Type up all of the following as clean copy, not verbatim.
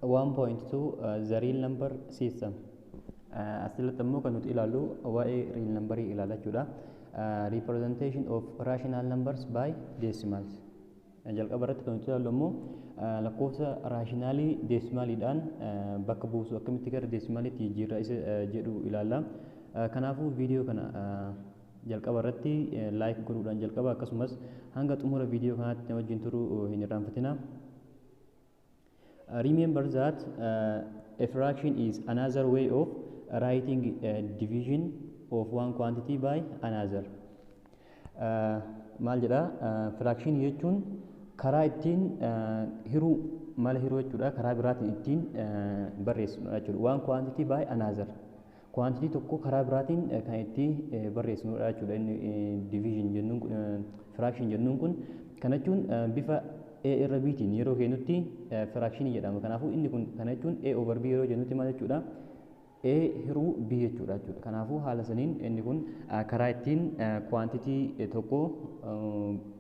1.2 the real number system. Asirratti immoo kan nuti ilaallu waa'ee real number ilaala jechuudha. Representation of rational numbers by decimals. Jalqaba irratti kan nuti ilaallu immoo lakkoofsa raashinaalii deesimaaliidhaan bakka buusu akkamitti gara deesimaaliitti jijjiirraa isa jedhu ilaalla. Kanaafuu viidiyoo kana jalqaba irratti like godhuudhaan jalqaba, akkasumas hanga xumura viidiyoo kanaatti wajjin turuu hin irraanfatina. Remember that a fraction is another way of writing division of one quantity by another. Maal jedha? Fraction jechuun karaa ittiin hiruu mala hiruu jechuudha. Karaa biraatiin ittiin barreessinudha jechuudha. One quantity by another. Quantity tokko karaa biraatiin kan itti barreessinudha jechuudha. Inni division jennuun fraction jennuun kun kana jechuun bifa a irra b'tiin yeroo kennutti fraction jedhama. Kanaafuu inni kun kana jechuun a over b yeroo jennutti maal jechuudha? A hiruu b jechuudha. Kanaafuu haala saniin inni kun karaa ittiin quantity tokko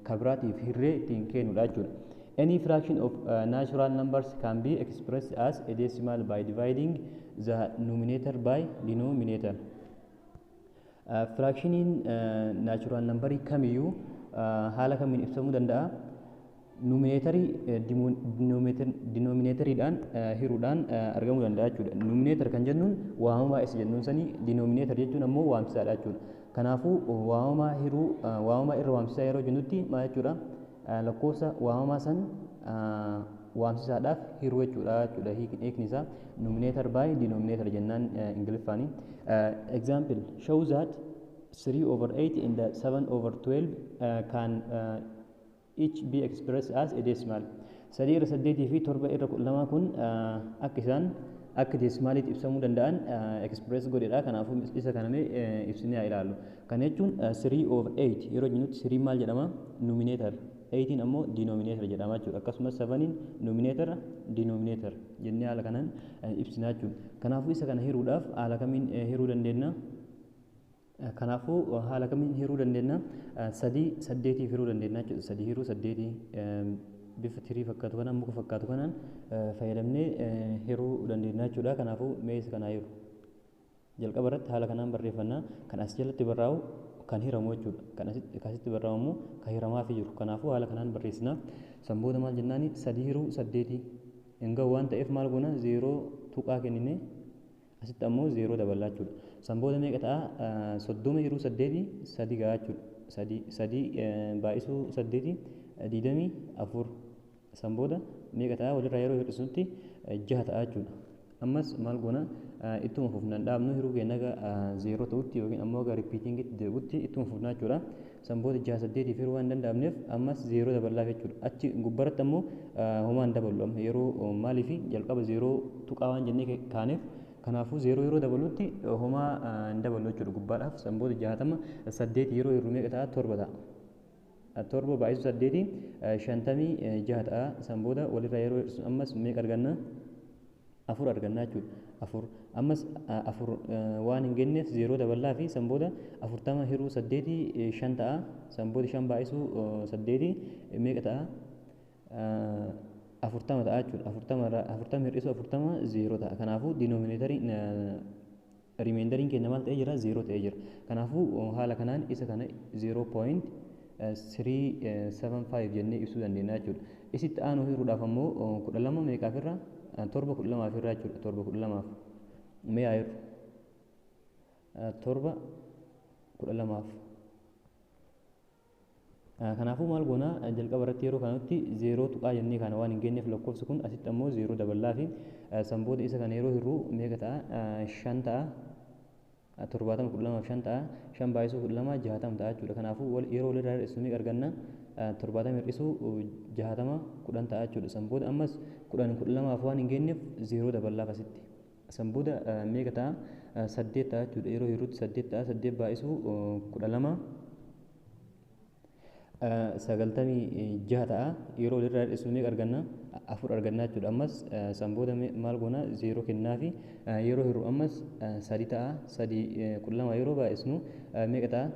kabiraatiif hirree ittiin kennudha jechuudha. Any fraction of natural numbers can be expressed as a decimal by dividing the numerator by denominator. Fractioniin natural number kamiyyuu haala kamiin ibsamuu danda'a? Numeraatorii denominatoriidhaan hiruudhaan argamuu danda'a jechuudha. Numerator kan jennuun waamamaa isa jennuun sanii, denominator jechuun ammoo waamsisaadha jechuudha. Kanaafuu waamamaa hiruu waamamaa irra waamsisaa yeroo jennutti maal jechuudha? Lakkoofsa waamamaa san waamsisaadhaaf hiruu jechuudha. Hiikni isaa numerator by denominator jennaan Ingiliffaanii. Example shows that 3 over 8 and 7 over 12 can each be expressed as a decimal. 3 irra 8 fi 7 irra 12 kun akka isaan akka decimaaliitti ibsamuu danda'an express godheedha. Kanaafuu isa kaname ibsinee haa ilaallu. Kana jechuun 3 over 8 yeroo jennutti 3 maal jedhama? Numerator. 8 ammoo denominator jedhama jechuudha. Akkasumas 7 numerator denominator jennee haala kanaan ibsinaa jechuudha. Kanaafuu isa kana hiruudhaaf haala kamiin hiruu dandeenya? Kanaafuu haala kamiin hiruu dandeenya? 3 hiruu dandeenya jechuudha. 3 hiruu 8 bifa tirii fakkaatu kanaan muka fakkaatu kanaan fayyadamnee hiruu dandeenya jechuudha. Kanaafuu mee isa kanaa hiru. Jalqaba irratti haala kanaan barreeffannaa. Kan as jalatti barraa'u kan hiramu jechuudha. Kan asitti barraa'u immoo kan hiramaaf jiru. Kanaafuu haala kanaan barreessina. Sanboota maal jennaani? 3 hiruu 8 hinga waan ta'eef maal goona? 0 tuqaa kennine asitti ammoo 0 daballaa jechuudha. Sanboota meeqa ta'a? 30 hiruu 8 3 gahaa jechuudha. 3 baay'isuu 8 24. Sanboota meeqa ta'a? Walirraa yeroo hir'isutti 6 ta'a jechuudha. Ammas maal goona? Ittuma fufnaan dhaabnu hiruu keenya 0 ta'utti yookiin ammoo repeatingitti deebi'utti ittuma fufnaa jechuudha. Sanboota 6 8 hiruu waan danda'amneef ammas 0 daballaaf jechuudha. Achi gubbaratti ammoo homaan daballu yeroo maaliif jalqaba 0 tuqaa waan jennee kaaneef kanaafuu 0 yeroo dabalutti homaa hin daballu jechuudha gubbaadhaaf. Sanboota 68 yeroo hiruu meeqa ta'a? 7 ta'a. 7 baay'isuu 8 56 ta'a. Sanboota walirraa yeroo hir'isu ammas meeqa arganna? 4 arganna jechuudha. 4 ammas 4 waan hin genneef 0 daballaa fi sanboota 40 hiruu 8 5 ta'a. Sanboota 5 baay'isuu 8 meeqa ta'a? 40 ta'a jechuudha. 40 hir'isuu 40 0 ta'a. Kanaafuu denominatorii rimeendariin keenya maal ta'ee jira? 0 ta'ee jira. Kanaafuu haala kanaan isa kana 0.375 jennee ibsuu dandeenya jechuudha. Isitti aanu hiruudhaaf ammoo 12 meeqaaf irra? 7 12 irraa jechuudha. 7 12 mee haa hiru? 7 12. Kanaafuu maal goona? Jalqaba irratti yeroo kanatti 0 tuqaa jennee kana waan hin geenyeef lakkoofsi kun asitti ammoo 0 daballaa fi sanboota isa kana yeroo hirruu meeqa ta'a? 5 ta'a. 70 12 5 ta'a. 5 baay'isuu 12 60 ta'a jechuudha. Kanaafuu yeroo walirraa hir'isu meeqa arganna? 70 hir'isuu 60 10 ta'a jechuudha. Sanboota ammas 10 12 waan hin geenyeef 0 daballaaf asitti. Sanboota meeqa ta'a? 8 ta'a jechuudha. Yeroo hirruutti 8 ta'a. 8 baay'isuu 12 96 ta'a. Yeroo walirraa hir'isu meeqa arganna? 4 arganna jechuudha. Ammas sanboota maal goona? 0 kennaa fi yeroo hirru ammas 3 ta'a. 3 12 yeroo baay'isnu meeqa ta'a?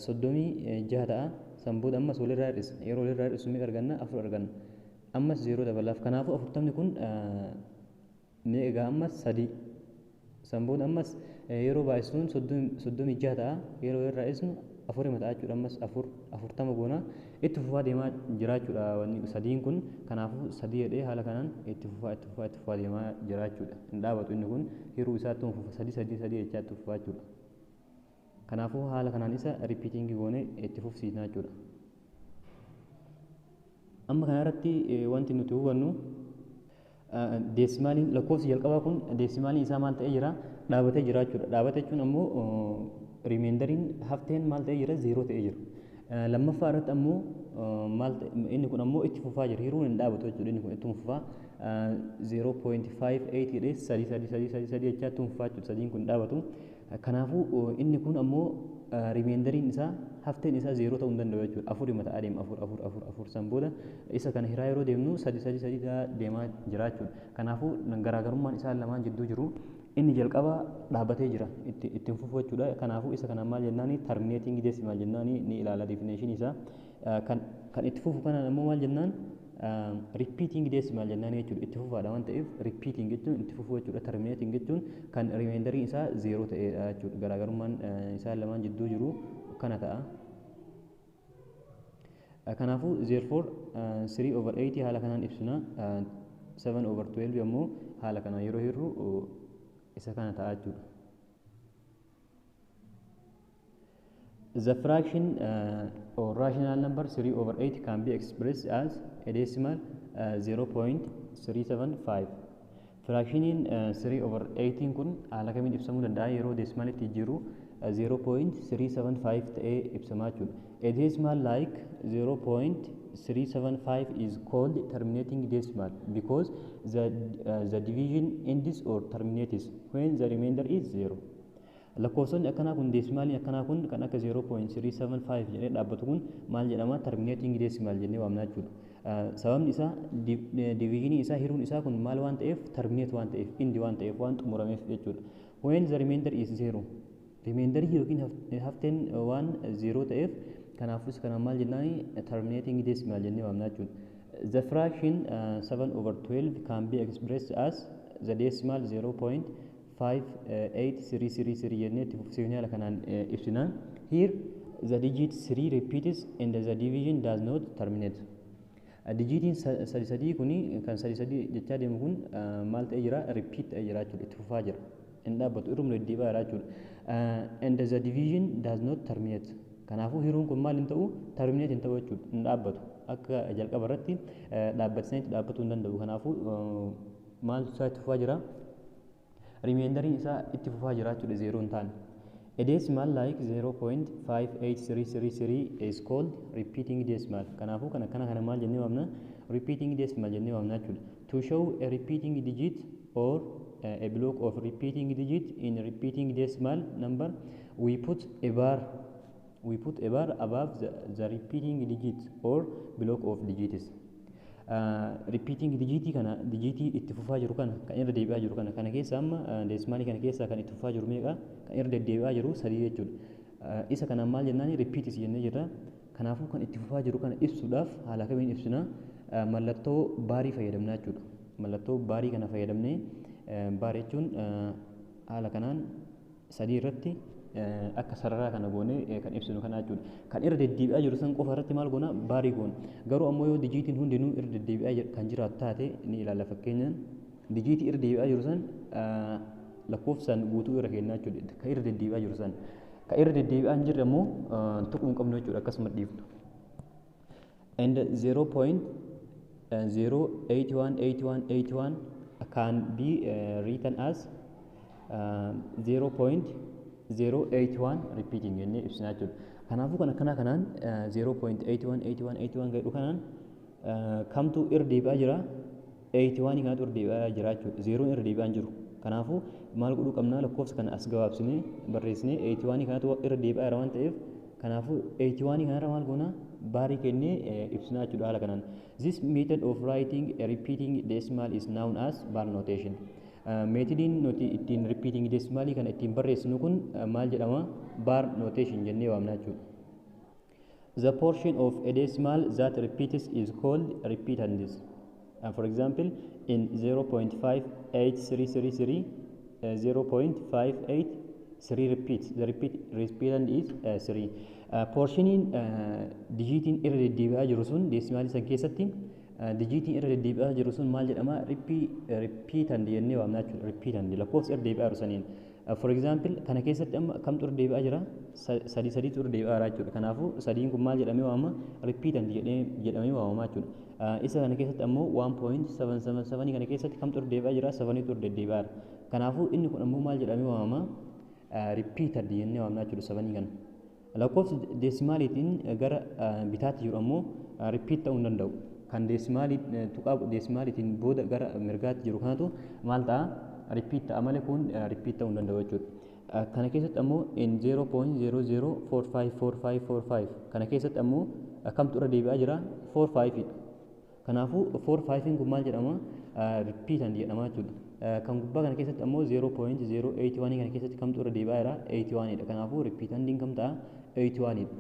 36 ta'a. Sanboota ammas walirraa hir'isa. Yeroo walirraa hir'isu meeqa arganna? 4 arganna. ammas 0 dabalaaf. Kanaafuu 40 kun meeqa ammas 3 samboon ammas yeroo baay'isuun 36 ta'a, yeroo irraa isnu 4 ta'a jechuudha. Ammas 40 goona itti fufaa deemaa jiraachuudha wanni sadiin kun. Kanaafuu 3 jedhee haala kanaan itti fufaa deemaa jiraachuudha. Hin dhaabatu inni kun hiruu isaatti fufa 3 jechaa itti fufaa jechuudha. Kanaafuu haala kanaan isa ripiitingii goonee itti fufsiisnaa jechuudha. Amma kanarratti wanti nuti hubannu deesimaaliin lakkoofsi jalqabaa kun deesimaaliin isaa maal ta'ee jira? Dhaabatee jira jechuudha. Dhaabate jechuun ammoo rimeendariin hafteen maal ta'ee jira? 0 ta'ee jira. Lammaffaa irratti ammoo inni kun ammoo itti fufaa jira. Hiruun hin dhaabatu jechuudha. Inni kun itti fufaa 0.58 jedhee 3 jechaa itti fufaa jechuudha. Sadiin kun dhaabatu. Kanaafuu inni kun ammoo rimeendariin isaa hafteen isaa 0 ta'uu hin danda'u jechuudha. 4 mataa adeema 4 san booda isa kana hiraa yeroo deemnu 3 deemaa jira jechuudha. Kanaafuu garaagarummaan isaan lamaan jidduu jiru inni jalqaba dhaabatee jira ittiin fufu jechuudha. Kanaafuu isa kana maal jennaani terminating decimal jennaani ni ilaala definition isaa. Kan itti fufu kanaan ammoo maal jennaan repeating decimal jennaani jechuudha. Itti fufaadha waan ta'eef repeating jechuun itti fufu jechuudha. Terminating jechuun kan remainder isaa 0 ta'edha jechuudha. Garaagarummaan isaan lamaan jidduu jiru kana ta'a. Kanaafuu therefore 3/8 haala kanaan ibsina. 7/12 ammoo haala kanaan yeroo hirru isa kana ta'a jechuudha. The fraction or rational number 3/8 can be expressed as a decimal 0.375. Fractioniin 3/8 kun haala kamiin ibsamuu danda'a? Yeroo desimalitti jiru 0.375 ta'ee ibsamaa jechuudha. A decimal like 0.375 is called terminating decimal because the division ends or terminates when the remainder is 0. Lakkoofsonni akkanaa kun deesimaaliin akkanaa kun kan akka 0.375 jedhee dhaabbatu kun maal jedhama? Terminating decimal jennee waamna jechuudha. Sababni isaa divisionii isaa hiruun isaa kun maal waan ta'eef terminate waan ta'eef indi waan ta'eef waan xumurameef jechuudha. When the remainder is 0 remainder yookiin hafteen waan 0 ta'eef kanaafus kana maal jennaani terminating decimal jennee waamna jechuudha. The fraction 7/12 can be expressed as the decimal 0.58333 jennee itti fufsiifnee haala kanaan ibsina. Here the digit 3 repeats and the division does not terminate. Digitiin 3 kuni kan 3 jechaa deemu kun maal ta'ee jira? Repeat ta'ee jira jechuudha. Itti fufaa jira. Hin dhaabbatu irruma deddeebi'aa jira jechuudha. And the division does not terminate. Kanaafuu hiruun kun maal hin ta'u? Terminate hin ta'u jechuudha. Hin dhaabbatu. Akka jalqaba irratti dhaabbatisanii dhaabbatuu hin danda'u. Kanaafuu maal isaa itti fufaa jira? Remainderiin isaa itti fufaa jira jechuudha. 0 hin taane. A decimal like 0.58333 is called repeating decimal. Kanaafuu kana maal jennee waamna? Repeating decimal jennee waamna jechuudha. To show a repeating digit or a block of repeating digit in repeating decimal number, we put a bar above the repeating digit or block of digits. Repeating digit kana digitii itti fufaa jiru kana kan irra deebi'aa jiru kana keessa amma desimaalii kana keessa kan itti fufaa jiru meeqa? Kan irra deddeebi'aa jiru 3 jechuudha. Isa kana maal jennaani? Repeats jennee jirra. Kanaafuu kan itti fufaa jiru kana ibsuudhaaf haala kamiin ibsina? Mallattoo baarii fayyadamnaa jechuudha. Mallattoo baarii kana fayyadamnee baar jechuun haala kanaan 3 irratti akka sararaa kana goone kan ibsinu kana jechuudha. Kan irra deddeebi'aa jiru san qofa irratti maal goona? Baarii goona. Garuu ammoo yoo dijiitiin hundinuu irra deddeebi'aa kan jiraatu taate ni ilaalla. Fakkeenyaan dijiitii irra deddeebi'aa jiru san lakkoofsaan guutuu irra kennaa jechuudha. Kan irra deddeebi'aa jiru san. Kan irra deddeebi'aa hin jirre ammoo tuquu hin qabnu jechuudha. Akkasuma dhiifnu. And 0.0818181 can be written as 0.081 repeating jennee ibsinaa jechuudha. Kanaafuu kanaan 0.818181 gadhu kanaan kamtu irra deebi'aa jira? 81 kanatu irra deebi'aa jira jechuudha. 0 irra deebi'aa hin jiru. Kanaafuu maal godhuu qabna? Lakkoofsa kana as gabaabsinee barreessinee 81 kanatu irra deebi'aa jira waan ta'eef kanaafuu 81 kanarra maal goona? Baarii kennee ibsinaa jechuudha haala kanaan. This method of writing a repeating decimal is known as bar notation. Meetodiin nuti ittiin repeating decimalii kana ittiin barreessinu kun maal jedhama? Bar notation jennee waamna jechuudha. The portion of a decimal that repeats is called repeatandis. For example, in 0.58333 0.58 3 repeats. The repeatant is 3. Portioniin dijiitiin irra deddeebi'aa jiru sun deesimaalii san keessatti dijiitiin irra deddeebi'aa jiru sun maal jedhama? Repeatant jennee waamna jechuudha. Repeatant lakkoofsa irra deebi'aa jiru saniin. For example, kana keessatti amma kamtu irra deebi'aa jira? Sadiitu irra deebi'aa jira jechuudha. Kanaafuu sadiin kun maal jedhamee waamama? Repeatant jedhamee waamama jechuudha. Isa kana keessatti ammoo 1.777 kana keessatti kamtu irra deebi'aa jira? 7tu irra deddeebi'aa jira. Kanaafuu inni kun ammoo maal jedhamee waamama? Repeated jennee waamna jechuudha 7 kana. Lakkoofsi deesimaaliitiin gara bitaatti jiru ammoo repeat ta'uu hin danda'u. Kan tuqaa deesimaaliitiin booda gara mirgaatti jiru kanatu maal ta'a? Repeat ta'a malee kun repeat ta'uu hin danda'u jechuudha. Kana keessatti ammoo in 0.00454545 kana keessatti ammoo kamtu irra deebi'aa jira? 45 dha. Kanaafuu 45 kun maal jedhama? Repeatant jedhama jechuudha. Kan gubbaa kana keessatti ammoo 0.081 kana keessatti kamtu irra deebi'aa jira? 81 dha. Kanaafuu repeatantiin kam ta'a? 81 dha.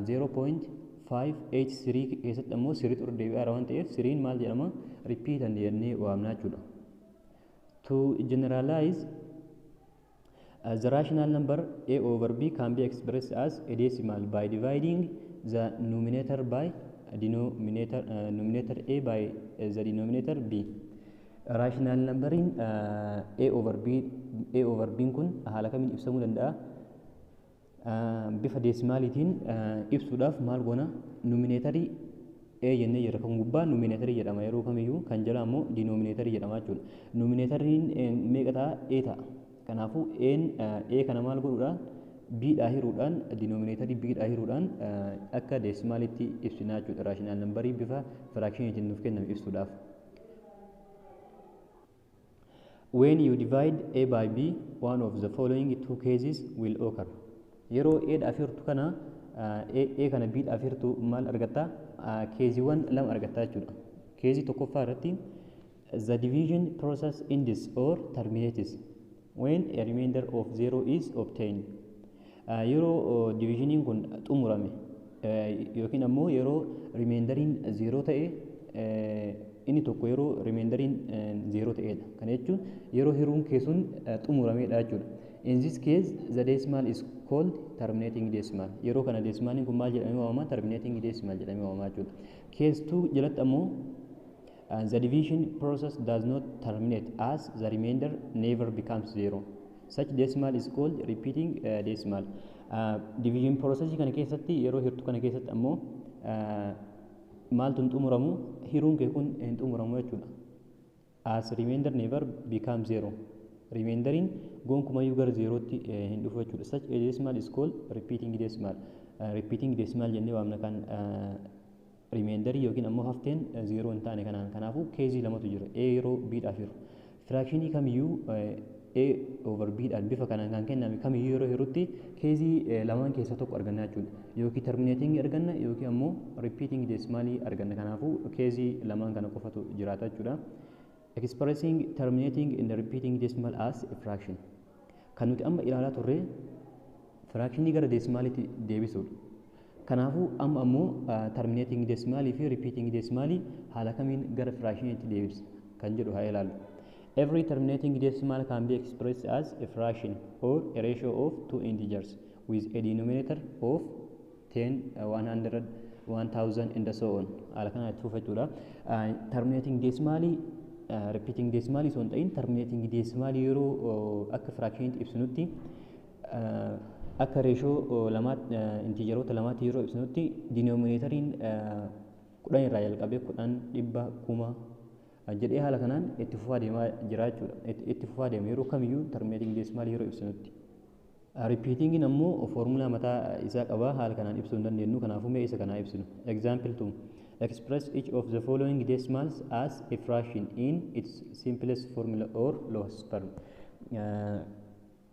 0.583 keessatti ammoo 3tu irra deebi'aa jira waan ta'eef 3 maal jedhama? Repeatant jennee waamna jechuudha. To generalize, the rational number a over b can be expressed as a decimal by dividing the numerator by numerator a by the denominator b. Rational numbering a over b kun haala kamiin ibsamuu danda'a? Bifa deesimaaliitiin ibsuudhaaf maal goona? Numerator A jennee jira. Kan gubbaa numerator jedhama yeroo kamiyyuu, kan jala ammoo denominator jedhama jechuudha. Numeratoriin meeqa ta'a? A ta'a. Kanaafuu A kana maal godhuudhaan? B dhaa hiruudhaan denominatorii B dhaa hiruudhaan akka deesimaaliitti ibsinaa jechuudha. Raashinaal nambarii bifa firaakshiniitiin nuuf kenname ibsuudhaaf. When you divide A by B, one of the following two cases will occur. Yeroo A dhaa hirtu kana A kana B dhaa hirtu maal argatta? Keeziiwwan lama argatta jechuudha. Keezii tokkoffaa irratti the division process ends or terminates when a remainder of 0 is obtained. Yeroo divisioniin kun xumurame yookiin ammoo yeroo remainderiin 0 ta'e inni tokko yeroo remainderiin 0 ta'edha. Kana jechuun yeroo hiruun keessuun xumuramedha jechuudha. In this case, the decimal is called terminating decimal. Yeroo kana deesimaaliin kun maal jedhamee waamama? Terminating decimal jedhamee waamama jechuudha. Case 2 jalatti ammoo the division process does not terminate as the remainder never becomes 0. Such decimal is called repeating decimal. Division process kana keessatti yeroo hirtu kana keessatti ammoo maaltu hin xumuramu? Hiruun kee kun hin xumuramu jechuudha. As remainder never becomes 0. Remainderiin gonkumayyuu gara 0tti hin dhufu jechuudha. Such a decimal is called repeating decimal. Repeating decimal jennee waamna kan remainder yookiin ammoo hafteen 0 hin taane kanaan. Kanaafuu keezii lamatu jira. A yeroo B dhaaf hiru. Firaakshinii kamiyyuu A over B dhaan bifa kanaan kan kenname kamiyyuu yeroo hirutti keezii lamaan keessaa tokko arganna jechuudha. Yookiin terminating arganna yookiin ammoo repeating decimalii arganna. Kanaafuu keezii lamaan kana qofatu jiraata jechuudha. Expressing terminating and repeating decimal as a fraction. Kan nuti amma ilaalaa turre fractionii gara deesimaaliitti deebisuudha. Kanaafuu amma ammoo terminating decimalii fi repeating decimalii haala kamiin gara fractioniitti deebisa kan jedhu haa ilaallu. Every terminating decimal can be expressed as a fraction or a ratio of two integers with a denominator of 10, 100, 1000 and so on. Haala kana itti fufachuudha. Terminating decimalii repeating decimal is on ta'in terminating decimal yeroo akka fractioniitti ibsinutti akka ratio integeroota lamaatti yeroo ibsinutti denominatoriin 10 irraa jalqabee 10 dhibba kuma jedhee haala kanaan itti fufaa deemaa jira jechuudha. Itti fufaa deema yeroo kamiyyuu terminating decimal yeroo ibsinutti. Repeatingin ammoo formula mataa isaa qaba, haala kanaan ibsuu hin dandeenyu. Kanaafuu mee isa kanaa ibsinu. Example 2. Express each of the following decimals as a fraction in its simplest formula or lowest term.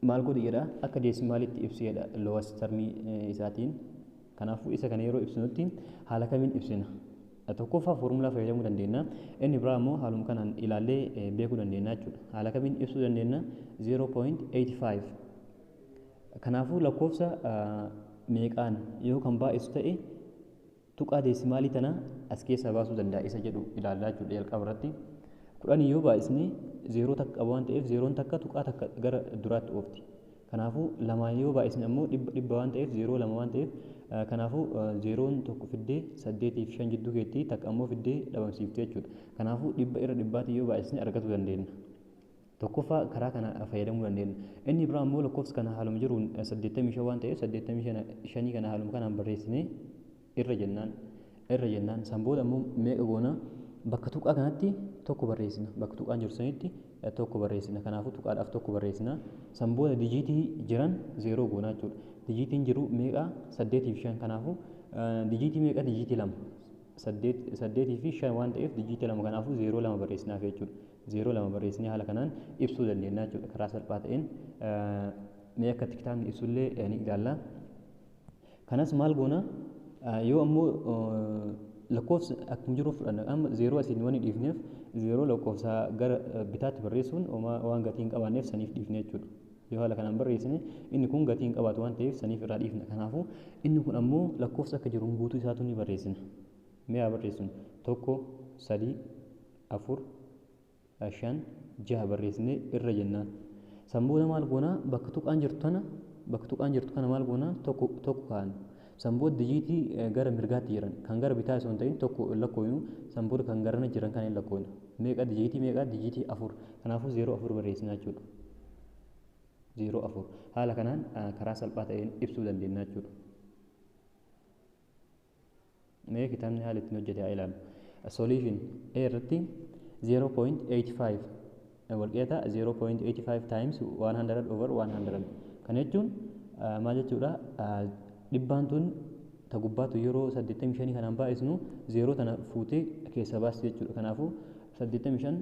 Maal godhu jedha? Akka deesimaalitti ibsu jedha lowest termii isaatiin. Kanaafuu isa kana yeroo ibsinutti haala kamiin ibsina? Tokkoffaa formulaa fayyadamuu dandeenya. Inni biraa immoo haaluma kanaan ilaallee beekuu dandeenya jechuudha. Haala kamiin ibsuu dandeenya? 0.85. Kanaafuu lakkoofsa meeqaan yoo kan baay'isu ta'e tuqaa deesimaalii tana as keessaa baasuu danda'a isa jedhu ilaallaa jechuudha jalqaba irratti. 10 yoo baay'isne 0 takka qaba waan ta'eef 0 takka tuqaa takka gara duraatti oofti. Kanaafuu lamaan yoo baay'isne ammoo dhibba waan ta'eef 0 lama waan ta'eef kanaafuu 0 tokko fiddee 8 fi 5 jidduu keetti takka ammoo fiddee dhabamsiifte jechuudha. Kanaafuu dhibba irra dhibbaatti yoo baay'isne argachuu dandeenya. Tokkoffaa karaa kana fayyadamuu dandeenya. Inni biraa ammoo lakkoofsa kana haaluma jiruun 85 waan ta'eef 85 kana haaluma kanaan barreessine irra jennaan san booda ammoo meeqa goona bakka tuqaa kanatti tokko barreessina. Bakka tuqaan jiru sanitti tokko barreessina. Kanaafuu tuqaadhaaf tokko barreessina. San booda dijiitii jiran 0 goonaa jechuudha. Dijiitiin jiru meeqa 8 fi 5 kanaafuu dijiitii meeqa dijiitii 2 8 fi 5 waan ta'eef dijiitii 2 kanaafuu 0 2 barreessinaaf jechuudha. 0 2 barreessinee haala kanaan ibsuu dandeenya jechuudha karaa salphaa ta'een. Mee akka kitaabni ibsullee ni ilaalla. Kanas maal goona yoo ammoo lakkoofsa akkuma jiru fudhanna amma 0 asiin waan dhiifneef 0 lakkoofsa gara bitaatti barreessuun waan gatii hin qabaanneef saniif dhiifne jechuudha. Yoo haala kanaan barreessine inni kun gatii hin qabaatu waan ta'eef saniif irraa dhiifna. Kanaafuu inni kun ammoo lakkoofsa akka jiruun guutuu isaatu ni barreessina. Mee haa barreessinu 1 3 4 5 6 barreessinee irra jennaan. San booda maal goona bakka tuqaan jirtu kana maal goona tokko kaa'an. San booda dijiitii gara mirgaatti jiran kan gara bitaa osoo hin ta'in tokko lakkooynu san booda kan garana jiran kan hin lakkooynu. Meeqa dijiitii 4 kanaafuu 0 4 barreessinaa jechuudha. 0 4 haala kanaan karaa salphaa ta'een ibsuu dandeenya jechuudha. Mee kitaabni haala ittiin hojjete haa ilaallu. Solution A irratti 0.85 walqixa 0.85 times 100 over 100 kan jechuun maal jechuudha dhibbaan tun ta gubbaatu yeroo 85 kanaan baay'isnu 0 tana fuutee keessa baasti jechuudha. Kanaafuu 85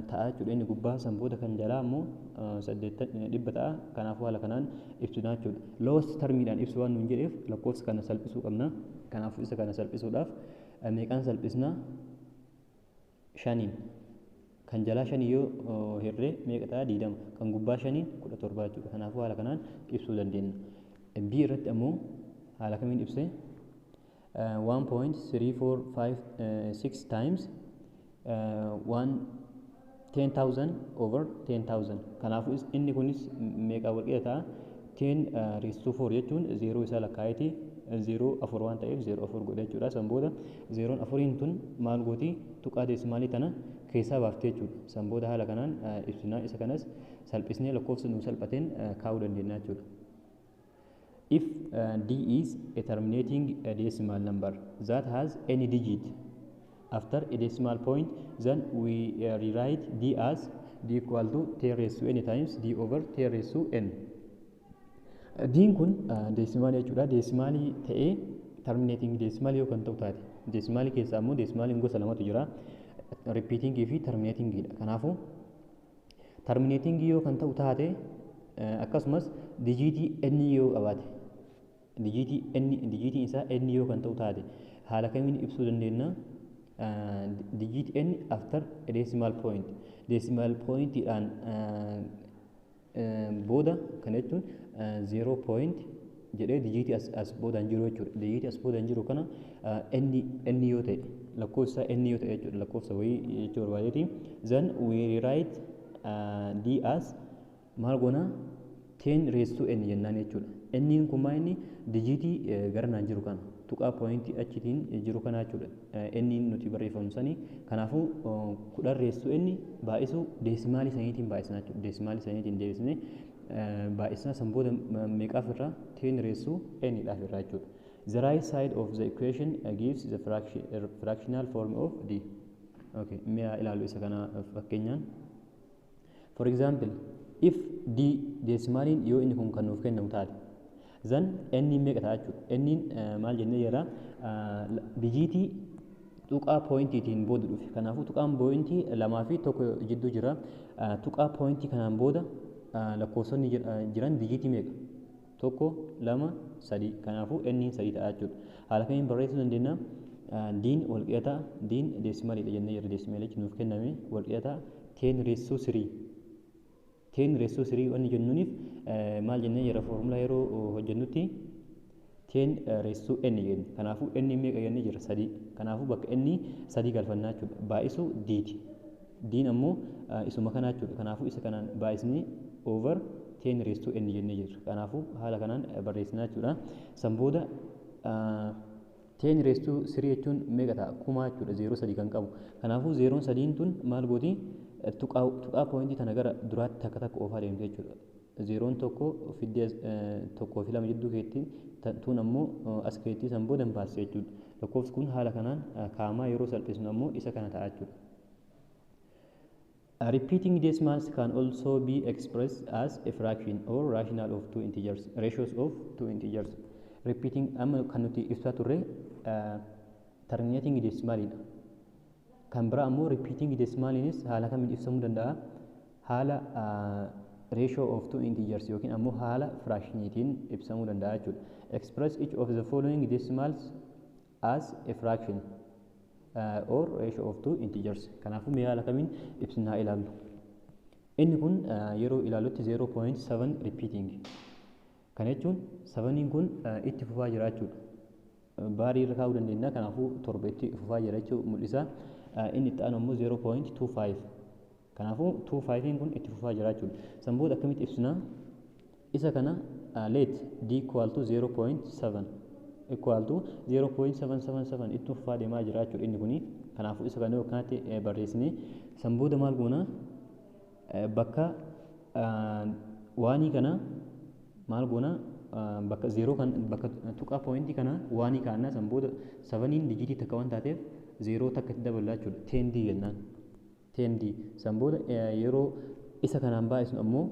ta'a jechuudha inni gubbaa san booda kan jalaa ammoo 100 ta'a. Kanaafuu haala kanaan ibsina jechuudha. Lowest termiidhaan ibsu waan nuun jedheef lakkoofsa kana salphisuu qabna. Kanaafuu isa kana salphisuudhaaf meeqaan salphisna 5 kan jalaa 5 yoo hirree meeqa ta'a 20 kan gubbaa 5 17 jechuudha. Kanaafuu haala kanaan ibsuu dandeenya. B irratti ammoo haala kamiin ibse 1.3456 times 10,000 over 10,000 kanaafuu inni kunis meeqa walqixa ta'a 10 raised to 4 jechuun 0 isaa lakkaa'eeti 0 4 waan ta'eef 0 4 godhe jechuudha. San booda 0 4 tun maal gooti tuqaa deesimaalii tana keessaa baaftee jechuudha. San booda haala kanaan ibsinaa isa kanas salphisnee lakkoofsa nu salphateen kaa'uu dandeenya jechuudha. If D is a terminating decimal number that has any digit after a decimal point, then we rewrite D as D equal to 10 raised to n times D over 10 raised to n. Diin kun deesimaalii jechuudha. Deesimaalii ta'ee terminating deesimaalii yoo kan ta'u taate deesimaalii keessaa immoo deesimaaliin gosa lamatu jira. Repeatingii fi terminatingiidha. Kanaafuu terminatingii yoo kan ta'u taate akkasumas dijiitii n yoo qabaate dijiitiin isaa n yoo kan ta'u taate haala kamiin ibsuu dandeenya dijiitii n after a decimal point pointiidhaan booda kan jechuun 0 point jedhee dijiitii as boodaan jiru jechuudha. Dijiitii as boodaan jiru kana n yoo ta'e lakkoofsa n yoo ta'e jechuudha lakkoofsa wayii jechuu barbaadeeti. Then we rewrite D as maal goona 10 raised to n jennaan jechuudha. Nniin kun maa inni dijiitii garanaan jiru kana tuqaa pooyintii achitiin jiru kana jechuudha. Nniin nuti barreeffamu sanii kanaafuu 10 raised to n baay'isuu deesimaalii saniitiin baay'isna jechuudha. Deesimaalii saniitiin deebisnee baay'isna san booda meeqaaf irraa 10 raised to n dhaaf irraa jechuudha. The right side of the equation gives the fractional form of D. Okay, mee ilaallu isa kana fakkeenyaan. For example, if D deesimaliin yoo inni kun kan nuuf kennamu taate then n meeqa ta'a jechuudha. N maal jennee jira dijiitii tuqaa pooyintiitiin booda dhufe. Kanaafuu tuqaan pooyintii 2 fi 1 jidduu jira. Tuqaa pooyintii kanaan booda lakkoofsonni jiran dijiitii meeqa 1 2 3 kanaafuu n 3 ta'a jechuudha. Haala kamiin barreessuu dandeenya diin walqixa diin deesimaliidha jennee jira. Deesimalichi nuuf kenname walqixa 10 raised to 3 10 raised to 3 wanni jennuuniif maal jennee jira foormulaa yeroo hojjennutti 10 raised to n jenna. Kanaafuu n meeqa jennee jira 3. Kanaafuu bakka inni sadii galfannaa jechuudha. Baay'isu diiti. Diin ammoo isuma kanaa jechuudha. Kanaafuu isa kanaan baay'isni over 10 raised to n jennee jirra. Kanaafuu haala kanaan barreessinaa jechuudha. San booda 10 raised to 3 jechuun meeqa ta'a? Kumaa jechuudha. 0 kan qabu. Kanaafuu 0 sadiin tun maal gooti? Tuqaa poointii tana gara duraatti takka takka oofaa deemte jechuudha. 0 tokko fiddee tokkoo fi lama jidduu keetti tun ammoo as keetti san booda hin baasee jechuudha. Lakkoofsi kun haala kanaan kaamaa yeroo salphisnu ammoo isa kana ta'a jechuudha. Repeating decimals can also be expressed as a fraction or rational of two integers, ratios of two integers. Repeating amma kan nuti ibsaa turre terminating decimalidha. Kan biraa ammoo repeating decimalinis haala kamiin ibsamuu danda'a? Haala ratio of two integers yookiin ammoo haala fractionitiin ibsamuu danda'a jechuudha. Express each of the following decimals as a fraction or ratio of two integers. Kanaafuu mee haala kamiin ibsinaa ilaallu. Inni kun yeroo ilaallutti 0.7 repeating. Kana jechuun 7 kun itti fufaa jira jechuudha. Baarii irra kaa'uu dandeenya. Kanaafuu torba itti fufaa jira jechuudha mul'isa. Inni itti aanu ammoo 0.25. Kanaafuu 25 kun itti fufaa jira jechuudha. San booda akkamitti ibsinaa? Isa kana let d equal to 0.7 equal to 0.777 itti fufaa deemaa jira jechuudha inni kuni. Kanaafuu isa kana kanatti barreessinee san booda maal goona? Bakka waanii kana maal goona? Bakka 0 kan bakka tuqaa poointii kana waanii kaannaa san booda 7 digitii takka waan taateef 0 takka itti dabalaa jechuudha. 10d jennaan. 10d san booda yeroo isa kanaan baay'isnu ammoo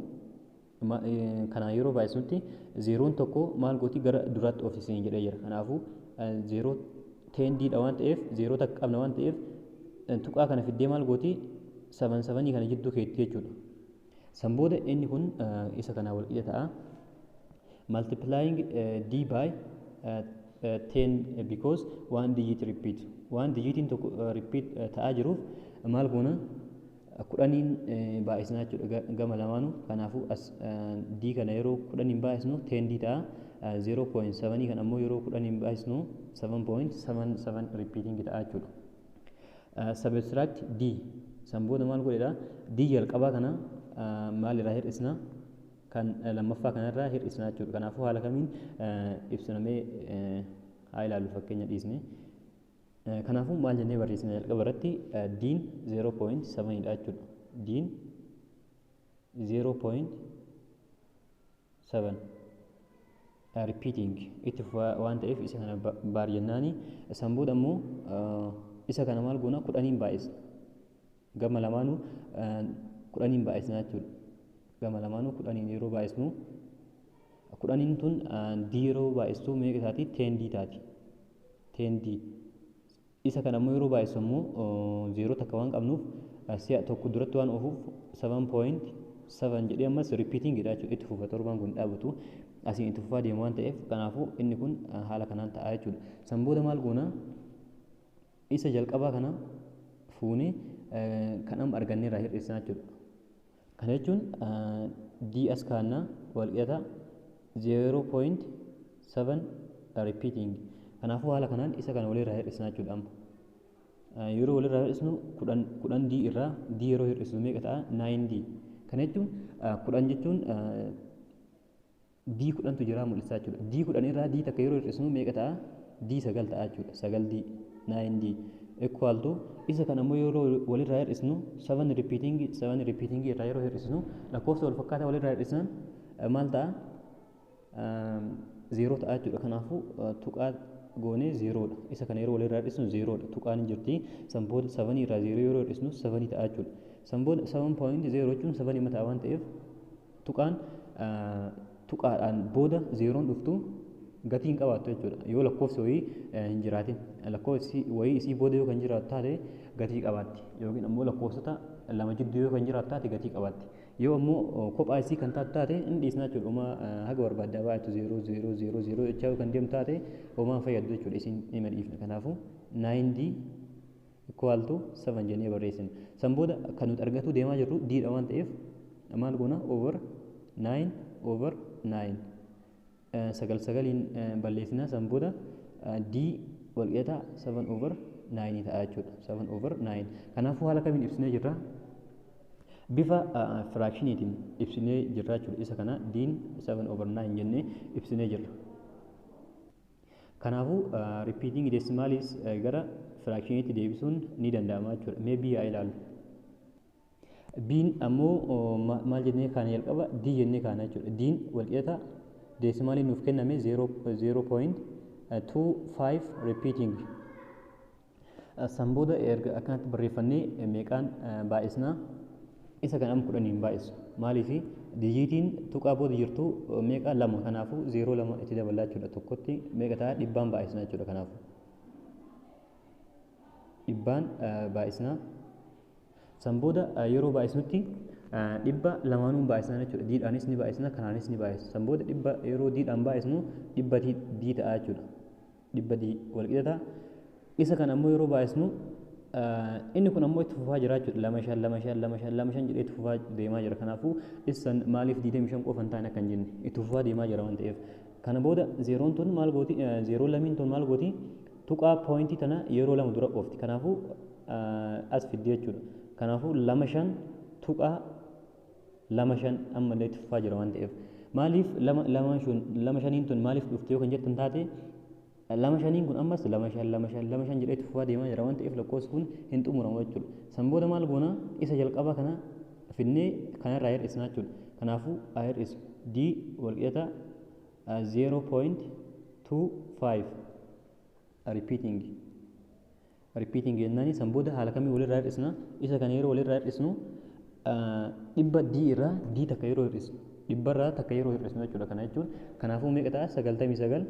kanaan yeroo baay'isnutti 0 tokko maal gooti gara duraatti oofisanii jedhee jira. Kanaafuu 0 10d dha waan ta'eef 0 takka qabna waan ta'eef tuqaa kana fiddee maal gooti 7 kana jidduu keetti jechuudha. San booda inni kun isa kanaa wal qixa ta'a. Multiplying d by 10 because one digit repeat. One digitiin tokko repeat ta'aa jiruuf maal goona? Kudhaniin baay'isnaa jechuudha gama lamaanuu. Kanaafuu as d kana yeroo kudhaniin baay'isnu 10d ta'a. 0.7 kan ammoo yeroo kudhaniin baay'isnu 7.77 repeating ta'a jechuudha. Subtract d san booda maal godhedha? D jalqabaa kana maal irraa hir'isna? Kan lammaffaa kanarraa hir'isnaa jechuudha. Kanaafuu haala kamiin ibsinamee haa ilaallu fakkeenya dhiisne. Kanaafuu maal jennee barreessina jalqaba irratti diin 0.7 dha jechuudha. Diin 0.7 repeating itti fufaa waan ta'eef isa kana baar jennaani. San booda ammoo isa kana maal goona? Kudhaniin baay'isna. Gama lamaanuu kudhaniin baay'isnaa jechuudha. Gama lamaanuu kudhaniin yeroo baay'isnu kudhaniin tun d yeroo baay'istu meeqa taati? 10d taati. 10d isa kana ammoo yeroo baay'isu ammoo 0 takka waan qabnuuf si'a tokko duratti waan oofuuf 7.7 jedhee ammas repeating dha jechuudha. Itti fufa torbaan kun dhaabatu asiin itti fufaa deemu waan ta'eef kanaafuu inni kun haala kanaan ta'a jechuudha. San booda maal goona? Isa jalqabaa kana fuunee kan amma argannee irraa hir'isnaa jechuudha. Kana jechuun d as kaannaa wal qixa 0.7 repeating. Kanaafuu haala kanaan isa kana walirraa hir'isnaa jechuudha amma. Yeroo walirraa hir'isnu 10d irraa d yeroo hir'isnu meeqa ta'a? 9d. Kana jechuun 10 jechuun d 10tu jira mul'isaa jechuudha. D 10 irraa d takka yeroo hir'isnu meeqa ta'a? D 9 ta'a jechuudha. 9d 9d equal to isa kana ammoo yeroo walirraa hir'isnu 7 repeating irraa yeroo hir'isnu lakkoofsa wal fakkaataa walirraa hir'isnan maal ta'a? 0 ta'a jechuudha. Kanaafuu tuqaa goonee 0 dha. Isa kana yeroo walirraa hir'isnu 0 dha. Tuqaan hin jirti. San booda 7 irraa 0 yeroo hir'isnu 7 ta'a jechuudha. San booda 7.0 jechuun 7 mataa waan ta'eef tuqaan tuqaadhaan booda 0 dhuftu gatii hin qabaattu jechuudha. Yoo lakkoofsi wayii hin jiraatin lakkoofsi wayii isii booda yoo kan jiraatu taate gatii qabaatti. Yookiin ammoo lakkoofsota lama jidduu yoo kan jiraatu taate gatii qabaatti. Yoo ammoo kophaa isii kan taatu taate hin dhiisnaa jechuudha. Homaa haga barbaaddaa baay'atu 0 jechaa yoo kan deemtu taate homaa fayyadu jechuudha. Isiin dhima dhiifna. Kanaafuu 9d equal to 7 jennee barreessina. San booda kan nuti argatu deemaa jirru d dha waan ta'eef maal goona? Over 9 sagaliin balleessina. San booda d wal qixa 7 over 9 ta'a jechuudha. 7 over 9. Kanaafuu haala kamiin ibsinee jirra? Bifa fraactioniitiin ibsinee jirra jechuudha. Isa kana diin 7 over 9 jennee ibsinee jirra. Kanaafuu repeating decimalis gara fraactioniitti deebisuun ni danda'ama jechuudha. Mee bii haa ilaallu. Biin ammoo maal jennee kaana jalqaba d jennee kaana jechuudha. Diin walqixa deesimaalii nuuf kenname 0.25 repeating. San booda erga akkanatti barreeffannee meeqaan baay'isnaa isa kan amma 10 baay'isu. Maaliif dijiitiin tuqaa booda jirtu meeqa 2 kanaafuu 0.2 itti dabalaa jechuudha. Tokkotti meeqa ta'a dhibbaan baay'isnaa jechuudha. Kanaafuu dhibbaan baay'isnaa. San booda yeroo baay'isnutti dhibba lamaanuun baay'isnaa jechuudha. Diidhaanis ni baay'isna, kanaanis ni baay'isna. San booda dhibba yeroo diidhaan baay'isnu dhibba dii ta'a jechuudha. Dhibba dii walqixa ta'a. Isa kan ammoo yeroo baay'isnu inni kun ammoo itti fufaa jira jechuudha. 5 jedhee itti fufaa deemaa jira. Kanaafuu isan maaliif 25 qofa hin taane akka hin jenne itti fufaa deemaa jira waan ta'eef. Kana booda zeeroon tun maal gooti? Zeeroo lamiin tun maal gooti? Tuqaa pooyintii tana yeroo 2 dura oofti. Kanaafuu as fiddi jechuudha. Kanaafuu 5 tuqaa 5 ammallee itti fufaa jira waan ta'eef. Maaliif 5 tun maaliif dhufte yoo kan jettan taate 5 kun ammas 5 jedhee itti fufaa deemaa jira waan ta'eef lakkoofsi kun hin xumuramu jechuudha. San booda maal goona? Isa jalqaba kana finnee kanarraa hir'isnaa jechuudha. Kanaafuu hir'isu d walqixa 0.25 repeating jennaani. San booda haala kamii walirraa hir'isna? Isa kana yeroo walirraa hir'isnu dhibba d irraa d takka yeroo hir'isnu dhibbarraa takka yeroo hir'isnu jechuudha. Kana jechuun kanaafuu meeqa ta'a? 99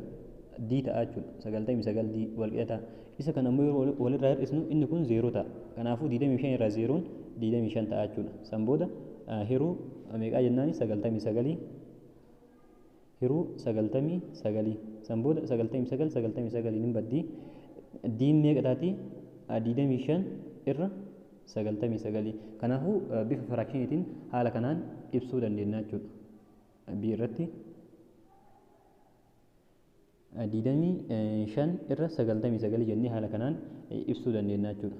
d ta'a jechuudha. 99 d walqixa ta'a. Isa kana ammoo yeroo walirraa hir'isnu inni kun 0 ta'a. Kanaafuu 25 irraa 0 25 ta'a jechuudha. San booda hiruu meeqaa jennaani? 99 hiruu 99. San booda 99 hin baddi. Diin meeqa taati? 25 irra 99. Kanaafuu bifa fraactioniitiin haala kanaan ibsuu dandeenya jechuudha. Bii irratti 25 irra 99 jennee haala kanaan ibsuu dandeenya jechuudha.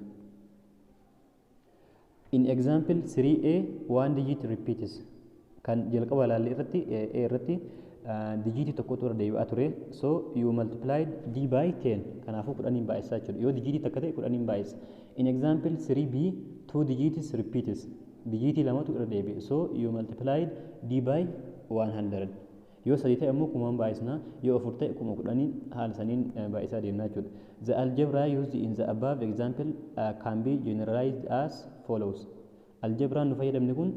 In example 3a one digit repeats. Kan jalqaba ilaalle irratti a irratti dijiitii tokkotu irra deebi'aa ture. So you multiplied d by 10. Kanaafuu 10 baay'isaa jechuudha. Yoo dijiitii takka ta'e 10 baay'isa. In example 3b two digits repeats. Dijiitii lamatu irra deebi'e. So you multiplied d by 100. Yoo sadii ta'e immoo kumaan baay'isnaa. Yoo afur ta'e 10 haala saniin baay'isaa deemnaa jechuudha. The algebra used in the above example can be generalized as follows. Algebraan nu fayyadamne kun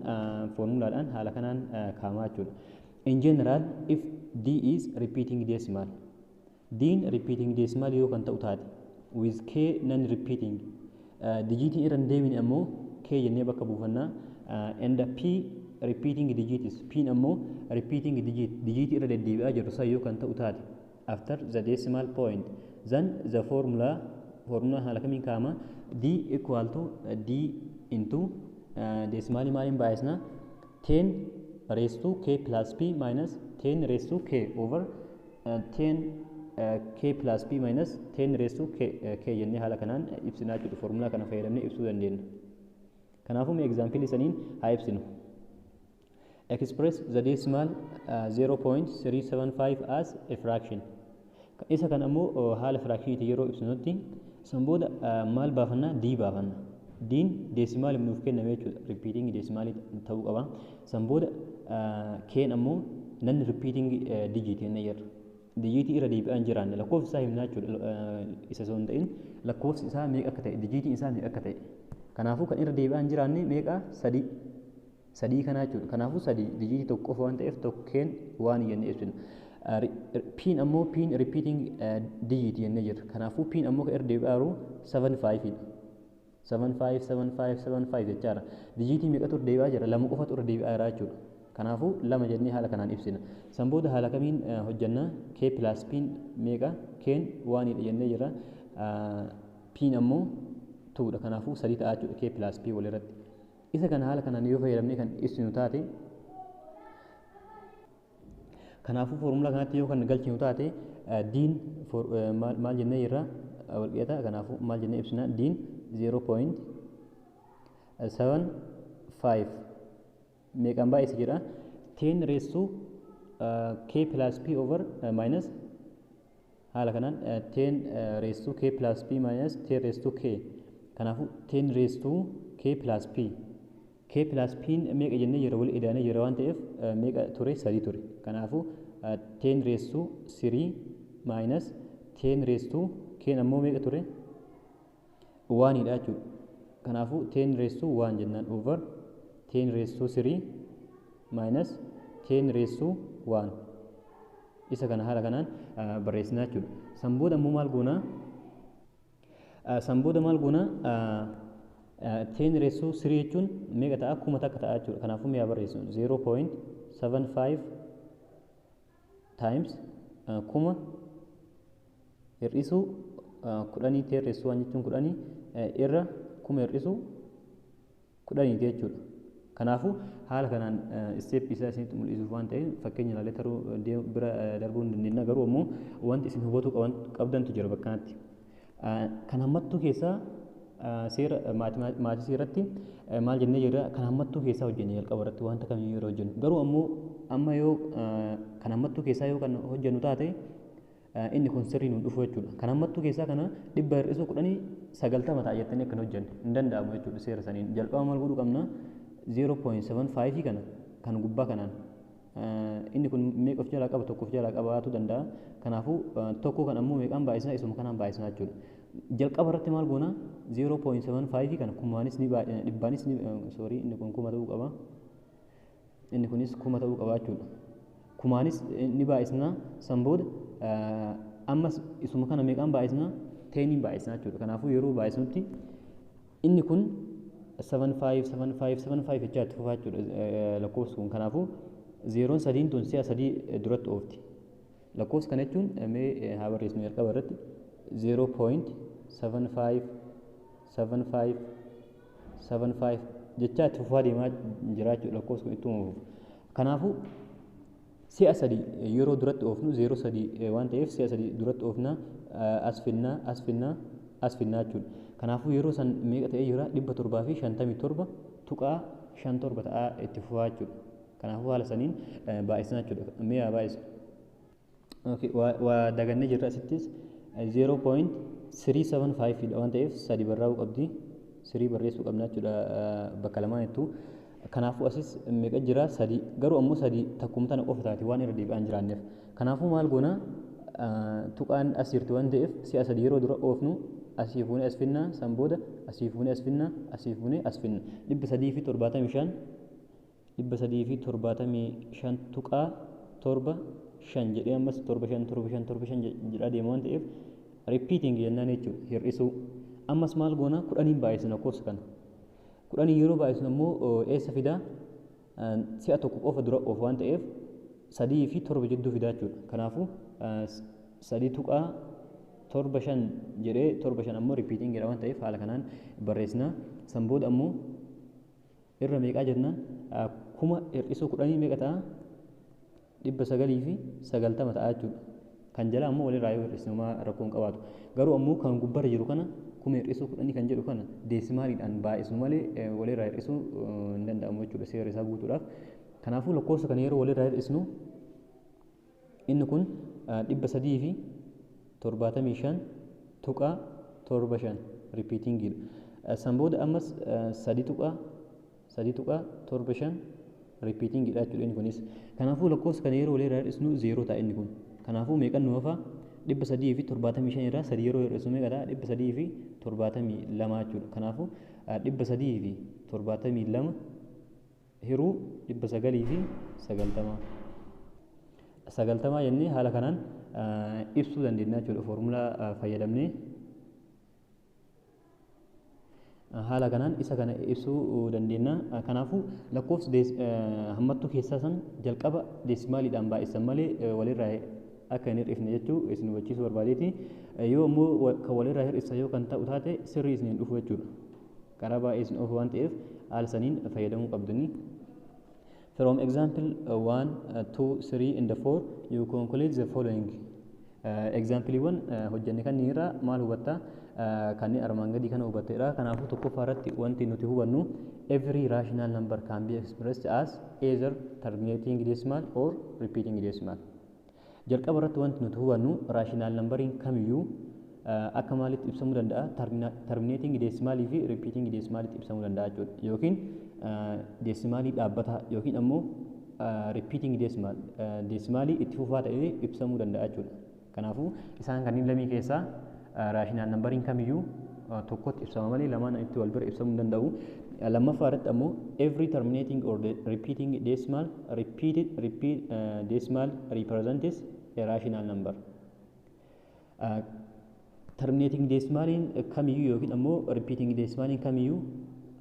foormulaadhaan haala kanaan kaamaa jechuudha. In general, if d is repeating decimal, d'n repeating decimal yoo kan ta'u taate, with k non-repeating, digiitiin irra hin deemine ammoo k jennee bakka buufannaa, and p repeating digits, p ammoo repeating digiitii irra deddeebi'aa jiru san yoo kan ta'u taate, after the decimal point, then the formula haala kamiin kaama? D equal to d into decimal maaliin baay'isna? 10 raised to k plus p minus 10 raised to k over 10 k plus p minus 10 raised to k jennee haala kanaan ibsinaa jechuudha. Formula kana fayyadamnee ibsuu dandeenya. Kanaafuu mee example saniin haa ibsinu. Express the decimal 0.375 as a fraction. Isa kan ammoo haala fraactioniitii yeroo ibsinutti san booda maal baafanna? d baafanna. D'n decimal nuuf kenname jechuudha. Repeating decimal ta'uu qaba. San booda keen ammoo non repeating digit jennee jirra. Digiitii irra deebi'aa hin jiraanne lakkoofsi isaa himnaa jechuudha. Isa osoo hin ta'in lakkoofsi isaa meeqa akka ta'e, digiitiin isaa meeqa akka ta'e. Kanaafuu kan irra deebi'aa hin jiraanne meeqa? 3 kanaa jechuudha. Kanaafuu 3 digiitii tokko qofa waan ta'eef tokkeen waan jennee ibsina. P'n ammoo p'n repeating digit jennee jirra. Kanaafuu p'n ammoo kan irra deebi'aa jiru 75 dha. 75 jechaadha. Digiitii meeqatu irra deebi'aa jira? 2 qofatu irra deebi'aa jira jechuudha. Kanaafuu 2 jennee haala kanaan ibsina. San booda haala kamiin hojjannaa? K plus p meeqa? Keen 1 dha jennee jirra. P ammoo 2 dha. Kanaafuu 3 ta'a jechuudha. K plus p walirratti. Isa kana haala kanaan yoo fayyadamnee kan ibsinu taate, kanaafuu foormulaa kanatti yoo kan galchinu taate, d'n maal jennee jirra? walqixa. Kanaafuu maal jennee ibsina? Diin 0.75 meeqaan baay'ise jedha? 10 raised to k plus p over minus haala kanaan 10 raised to k plus p minus 10 raised to k. Kanaafuu 10 raised to k plus p. K plus p meeqa jennee yeroo wal idaanee jira waan ta'eef meeqa ture? 3 ture. Kanaafuu 10 raised to 3 minus 10 raised to k ammoo meeqa ture? 1 dha jechuudha. Kanaafuu 10 raised to 1 jennaan over 10 raised to 3 minus 10 raised to 1. Isa kana haala kanaan barreessinaa jechuudha. Sanbooda ammoo maal goonaa? Sanbooda maal goonaa? 10 raised to 3 jechuun meeqa ta'a? 1000 takka ta'a jechuudha. Kanaafuu meeqa barreessinu? 0.75 times 1000 hir'isuu 10 10 raised to 1 jechuun 10 irra 1000 hir'isuu 10 jechuudha. Kanaafuu haala kanaan step isaa isinitti mul'isuuf waan ta'eef fakkeenya ilaalee taruu bira darbuu hin dandeenya. Garuu ammoo wanti isin hubachuu qabdantu jira bakka kanatti. Kan hammattuu keessaa seera maatisii irratti maal jennee jirra? Kan hammattuu keessaa hojjenne jalqaba irratti wanta kamiyyuu yeroo hojjennu. Garuu ammoo amma yoo kan hammattuu keessaa yoo kan hojjennu taate inni kun sirrii nuun dhufu jechuudha. Kan hammattuu keessaa kana 100 hir'isuu 90 ta'a jettanii akkan hojjenne hin danda'amu jechuudha seera saniin. Jalqaba maal godhuu qabna? 0.75 kana kan gubbaa kanaan inni kun meeqa of jalaa qaba? Tokko of jalaa qabaatu danda'a. Kanaafuu tokko kan ammoo meeqaan baay'isnaa? Isuma kanaan baay'isnaa jechuudha. Jalqaba irratti maal goona? 0.75 kana kumaanis ni dhibbaanis ni inni kun 1000 ta'uu qaba. Inni kunis 1000 ta'uu qaba jechuudha. Kumaanis ni baay'isnaa. San booda ammas isuma kana meeqaan baay'isnaa? 10 baay'isnaa jechuudha. Kanaafuu yeroo baay'isnutti inni kun 75 jechaa itti fufaa jechuudha lakkoofsi kun. Kanaafuu 0 tun si'a 3 duratti oofti. Lakkoofsi kana jechuun mee haa barreessinu jalqaba irratti 0.75 jechaa itti fufaa deemaa jira jechuudha lakkoofsi kun ittuma fufu. Kanaafuu si'a 3 yeroo duratti oofnu 0.3 waan ta'eef si'a 3 duratti oofna as finnaa jechuudha. Kanaafuu yeroo san meeqa ta'ee jira? 757 tuqaa 57 ta'aa itti fufaa jechuudha. Kanaafuu haala saniin baay'isnaa jechuudha. Mee haa baay'isnu? Waa dagannee jirra asittis 0.375 dha waan ta'eef 3 barraa'uu qabdi. 3 barreessuu qabna jechuudha bakka lamaan jettu. Kanaafuu asis meeqa jira? 3. Garuu ammoo 3 takkum tana qofa taati waan irra deebi'aan jiraanneef. Kanaafuu maal goona? Tuqaan as jirti waan ta'eef si'a 3 yeroo dura oofnu asii fuunee as finnaa, san booda asii fuunee as finnaa, asii fuunee as finna. 375 tuqaa 75 jedhee ammas 75 jedhaa deema waan ta'eef repeating jennaan jechuudha hir'isuu. Ammas maal goona? 10 baay'isna lakkoofsa kana. 10 yeroo baay'isnu ammoo eessa fidaa? Si'a tokko qofa dura oofu waan ta'eef 3 fi 7 jidduu fidaa jechuudha. Kanaafuu 3 tuqaa 75 jedhee 75 ammoo repeating jedha waan ta'eef haala kanaan barreessina. San booda ammoo irra meeqaa jennaan? 1000 hir'isuu 10 meeqa ta'a? 990 ta'a jechuudha. Kan jala ammoo walirraa yoo hir'isnu rakkoo hin qabaatu. Garuu ammoo kan gubbarra jiru kana 1000 hir'isuu 10 kan jedhu kana deesimaaliidhaan baay'isnu malee walirraa hir'isuu hin danda'amu jechuudha seera isaa guutuudhaaf. Kanaafuu lakkoofsa kana yeroo walirraa hir'isnu inni kun 375 tuqaa 75 repeatingidha. San booda ammas 3 tuqaa 75 repeatingidha jechuudha inni kunis. Kanaafuu lakkoofsa kana yeroo walirraa hir'isnu 0 ta'a inni kun. Kanaafuu meeqan nu hafa? 375 irraa 3 yeroo hir'isnu meeqa ta'a? 372 jechuudha. Kanaafuu 372 hiruu 990 jennee haala kanaan ibsuu dandeenya jechuudha foormulaa fayyadamnee. Haala kanaan isa kana ibsuu dandeenya. Kanaafuu lakkoofsi hammattuu keessaa san jalqaba deesimaaliidhaan baay'isan malee walirraa akka hin hir'ifne jechuu isin hubachiisuu barbaadeeti. Yoo ammoo kan walirraa hir'isa yoo kan ta'u taate sirrii isin hin dhufu jechuudha. Karaa baay'ee isin dhufu waan ta'eef haala saniin fayyadamuu qabdanii. From example 1, 2, 3 and 4 you conclude the following. Example-iiwwan hojjenne kan irraa maal hubatta kanneen armaan gadii kana hubatteedha. Kanaafuu tokkoffaa irratti wanti nuti hubannu every rational number can be expressed as either terminating decimal or repeating decimal. Jalqaba irratti wanti nuti hubannu rational numberiin kamiyyuu akka maalitti ibsamuu danda'a? Terminating decimalii fi repeating decimalitti ibsamuu danda'a jechuudha. Yookiin decimalii dhaabbataa yookiin ammoo repeating decimal decimalii itti fufaa ta'ee ibsamuu danda'a jechuudha. Kanaafuu isaan kanneen lamii keessaa rational numberiin kamiyyuu tokkotti ibsama malee lamaan itti wal bira ibsamuu danda'u. Lammaffaa irratti ammoo every terminating or repeating decimal decimal represents a rational number. Terminating decimaliin kamiyyuu yookiin ammoo repeating decimaliin kamiyyuu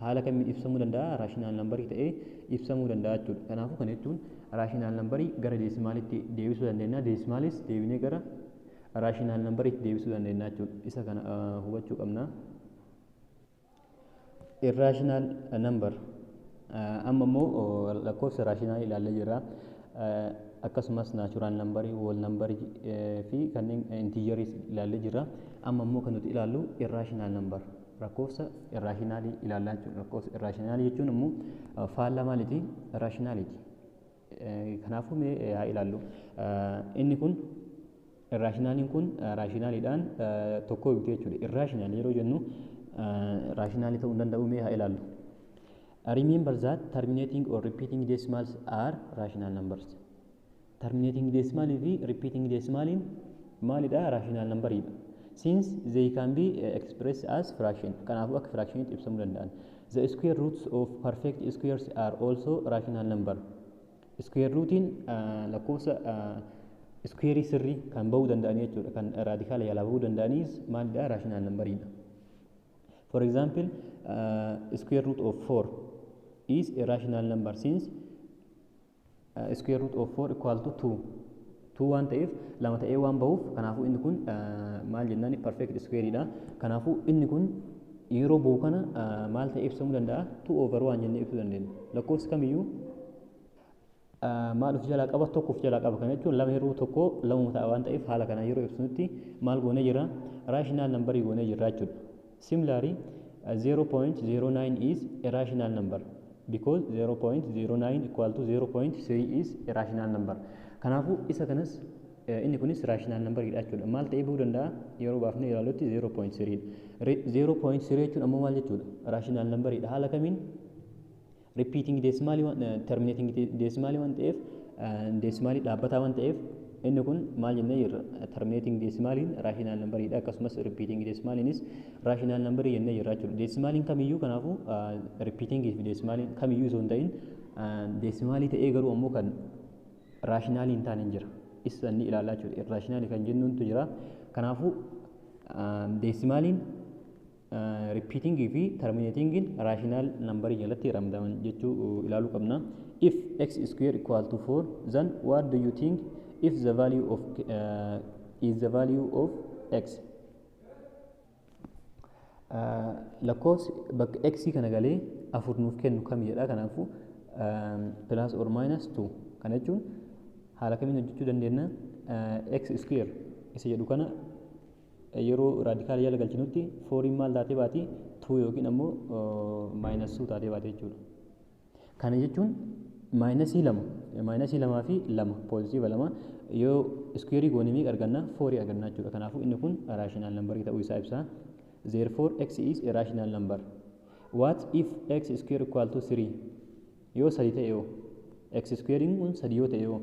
haala kamiin ibsamuu danda'a? Rational numberii ta'ee ibsamuu danda'a jechuudha. Kanaafuu kana jechuun rational numberii gara decimalitti deebisuu dandeenya. Decimalis deebinee gara rational numberitti deebisuu dandeenya jechuudha. Isa kana hubachuu qabna. Irrational number amma immoo lakkoofsa raashinaal ilaallee jirra. Akkasumas natural numberii, whole numberii fi kanneen intijerii ilaallee jirra. Amma immoo kan nuti ilaallu irrational number lakkoofsa irraashinaalii ilaallaa jechuudha. Lakkoofsa irraashinaalii jechuun immoo faallaa maaliiti? Raashinaaliiti. Kanaafuu mee haa ilaallu. Inni kun irraashinaaliin kun raashinaaliidhaan tokko bitee jechuudha. Irraashinaal yeroo jennu raashinaali ta'uu danda'u mee haa ilaallu. Remember that terminating or repeating decimals are rational numbers. Terminating decimal fi repeating decimalin maalidha? Rational numberidha. Since they can be expressed as fraction. Kanaafuu akka fractionitti ibsamuu danda'an. The square roots of perfect squares are also rational number. Square rootiin lakkoofsa square sirrii kan bahuu danda'anii jechuudha. Kan raadikaala yaalaa bahuu danda'anis maalidha? Rational numberidha. For example, square root of 4 is a rational number since square root of 4 equal to 2. 2 waan ta'eef lama ta'ee waan bahuuf kanaafuu inni kun maal jennaan perfect square dha. Kanaafuu inni kun yeroo bahu kana maal ta'ee ibsamuu danda'a? 2 over 1 jennee ibsuu dandeenya. Lakkoofsi kamiyyuu maal of jalaa qaba? Tokko of jalaa qaba. Kana jechuun lama yeroo tokko lamuma ta'a waan ta'eef haala kana yeroo ibsunutti maal goonee jira? Rational numberii goonee jirra jechuudha. Similarly, 0.09 is a rational number because 0.09 equal to 0.3 is a rational number. Kanaafuu isa kanas inni kunis rational number dha jechuudha. Maal ta'ee bahuu danda'a? Yeroo baafnee ilaalutti 0.3. 0.3 jechuun ammoo maal jechuudha? Rational number dha. Haala kamiin? Repeating decimal terminating decimal waan ta'eef decimal dhaabbataa waan ta'eef inni kun maal jennee jirra? Terminating decimaliin rational number dha. Akkasumas repeating decimaliinis rational number jennee jirra jechuudha. Decimaliin kamiyyuu kanaafuu repeating fi decimaliin kamiyyuu osoo hin ta'in decimalii ta'ee garuu ammoo kan rationalii hin taane jira. Isa inni ilaalaa jechuudha. Irrationalii kan jennuuntu jira. Kanaafuu decimaliin repeating fi terminating rational number jalatti ramadaman jechuu ilaaluu qabna. If x square equal to 4, then what do you think if the value of is the value of x? Lakkoofsi bakka x kana galee afur nuuf kennu kam jedha. Kanaafuu plus or minus 2 kana jechuun haala kamiin hojjechuu dandeenya? X square isa jedhu kana yeroo raadikaala jala galchinutti 4 maal taatee baati? 2 yookiin ammoo minus 2 taatee baate jechuudha. Kana jechuun minusii lamaa fi lama positive lama yoo square goonee meeqa arganna? 4 arganna jechuudha. Kanaafuu inni kun rational number ta'uu isaa ibsa. Therefore x is a rational number. What if x square equal to 3? Yoo 3 ta'e yoo x square kun 3 yoo ta'e yoo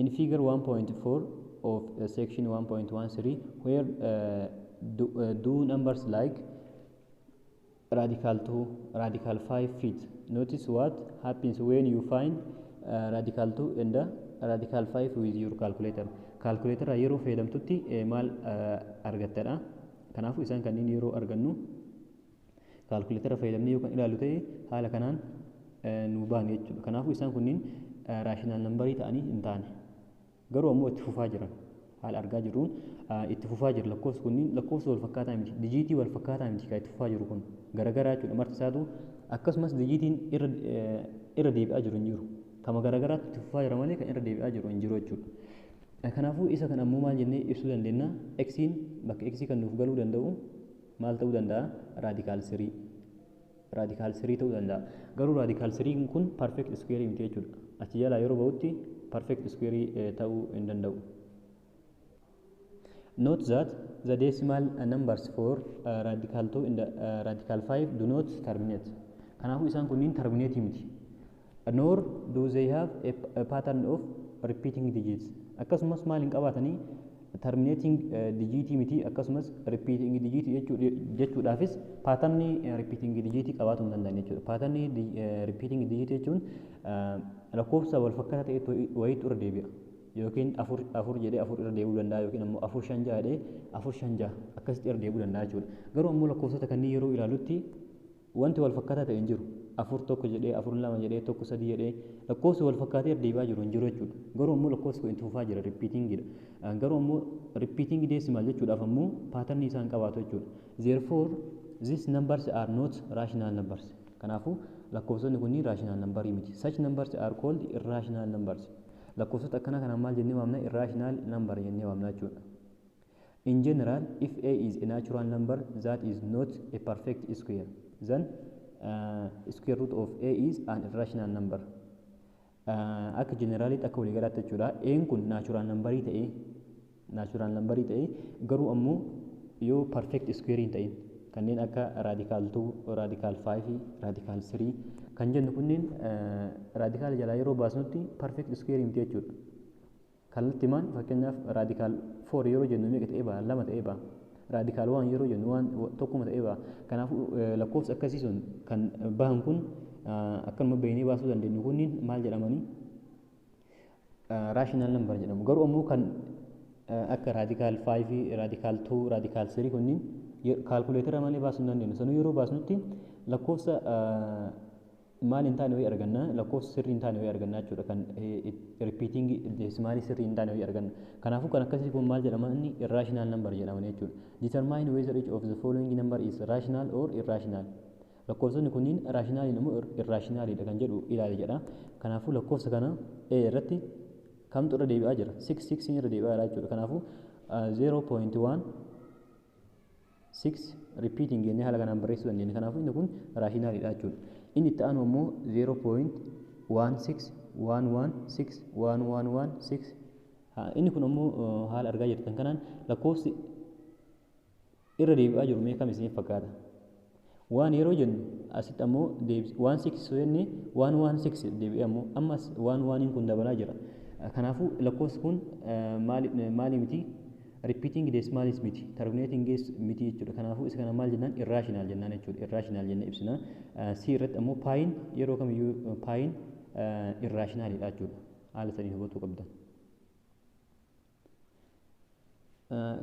in figure 1.4 of section 1.13 where do numbers like radical 2, radical 5 fit. Notice what happens when you find radical 2 and radical 5 with your calculator. Calculator yeroo fayyadamtutti maal argattadha. Kanaafuu isaan kanneen yeroo argannu calculator fayyadamnee yoo kan ilaallu ta'e haala kanaan nu baane jechuudha. Kanaafuu isaan kunniin rational numberii ta'anii hin taane. Garuu ammoo itti fufaa jiran haala argaa jirruun itti fufaa jira. Lakkoofsi kunniin lakkoofsa wal fakkaataa miti. Dijiitii wal fakkaataa miti kan itti fufaa jiru kun garagaraa jechuudha. Marti isaatu akkasumas dijiitiin irra deebi'aa jiru hin jiru. Kama garagaraatti itti fufaa jira malee kan irra deebi'aa jiru hin jiru jechuudha. Kanaafuu isa kan ammoo maal jennee ibsuu dandeenya? X'n bakka x kan nuuf galuu danda'u maal ta'uu danda'a? Raadikaal 3. Raadikaal 3 ta'uu danda'a. Garuu raadikaal 3 kun perfect square miti jechuudha. Achi jalaa yeroo ba'utti perfect square ta'uu hin danda'u. Note that the decimal numbers for radical 2 and radical 5 do not terminate. Kanaafuu isaan kunniin terminate miti. Nor do they have a pattern of repeating digits. Akkasumas maal hin qabaatanii terminating digit miti akkasumas repeating digit jechuudhaafis patternni repeating digit qabaatu hin danda'an jechuudha. Patternni repeating digit jechuun lakkoofsa wal fakkaataa ta'e wayiitu irra deebi'a. Yookiin afur jedhee afur irra deebi'uu danda'a yookiin ammoo afur shan jaha jedhee afur shan jaha akkasitti irra deebi'uu danda'a jechuudha. Garuu ammoo lakkoofsota kanneen yeroo ilaalutti wanti wal fakkaataa ta'e hin jiru. Afur tokko jedhee afur lama jedhee tokko sadii jedhee lakkoofsi wal fakkaatee deebi'aa jiru hin jiru jechuudha. Garuu ammoo lakkoofsi kun itti fufaa jira repeatingidha. Garuu ammoo repeating decimal jechuudhaaf ammoo patternii isaan qabaatu jechuudha. Therefore these numbers are not rational numbers. Kanaafuu lakkoofsonni kunniin rational numberii miti. Such numbers are called irrational numbers. Lakkoofsota akkana kana maal jennee waamna? Irrational number jennee waamna jechuudha. In general, if A is a natural number that is not a perfect square, then square root of A is an irrational number. Akka generalitti akka walii galaatti jechuudha. A'n kun natural numberii ta'ee garuu ammoo yoo perfect square hin ta'in kanneen akka radical 2, radical 5, radical 3 kan jennu kunneen radical jalaa yeroo baasnutti perfect square miti jechuudha. Kallattii maan fakkeenyaaf radical 4 yeroo jennu meeqa ta'ee ba'a? 2 ta'ee ba'a. Radical 1 yeroo jennu waan tokkuma ta'ee ba'a. Kanaafuu lakkoofsa akkasii sun kan bahan kun akkanuma beeknee baasuu dandeenyu kunniin maal jedhamanii? Rational number jedhamu. Garuu ammoo kan akka radical 5, radical 2, radical 3 kunniin kaalkuleetara malee baasuu hin dandeenyu. Sanuu yeroo baasnutti lakkoofsa maal hin taane wayii arganna, lakkoofsa sirrii hin taane wayii arganna jechuudha. Kan repeating decimaalii sirrii hin taane wayii arganna. Kanaafuu kan akkasii kun maal jedhama? Inni irrational number jedhaman jechuudha. Determine whether each of the following number is rational or irrational. Lakkoofsonni kunniin rationalii moo irrationalidha kan jedhu ilaali jedha. Kanaafuu lakkoofsa kana irratti kamtu irra deebi'aa jira? 6 irra deebi'aa jira jechuudha. Kanaafuu 0.1 6 repeating jennee haala kanaan barreessuu dandeenya. Kanaafuu inni kun rationalidha jechuudha. Inni itti aanu ammoo 0.1611611116. Inni kun ammoo haala argaa jirtan kanaan lakkoofsi irra deebi'aa jiru mee kam isiniif fakkaata? Waan yeroo jennu asitti ammoo 16 jennee 116 deebi'ee ammoo ammas 11 kun dabalaa jira. Kanaafuu lakkoofsi kun maali miti? Repeating decimalis miti, terminating miti jechuudha. Kanaafuu isa kana maal jennaan? Irrational jennaan jechuudha. Irrational jennee ibsina. C irratti ammoo paayin yeroo kamiyyuu paayin irrationalidha jechuudha. Haala saniin hubachuu qabdan.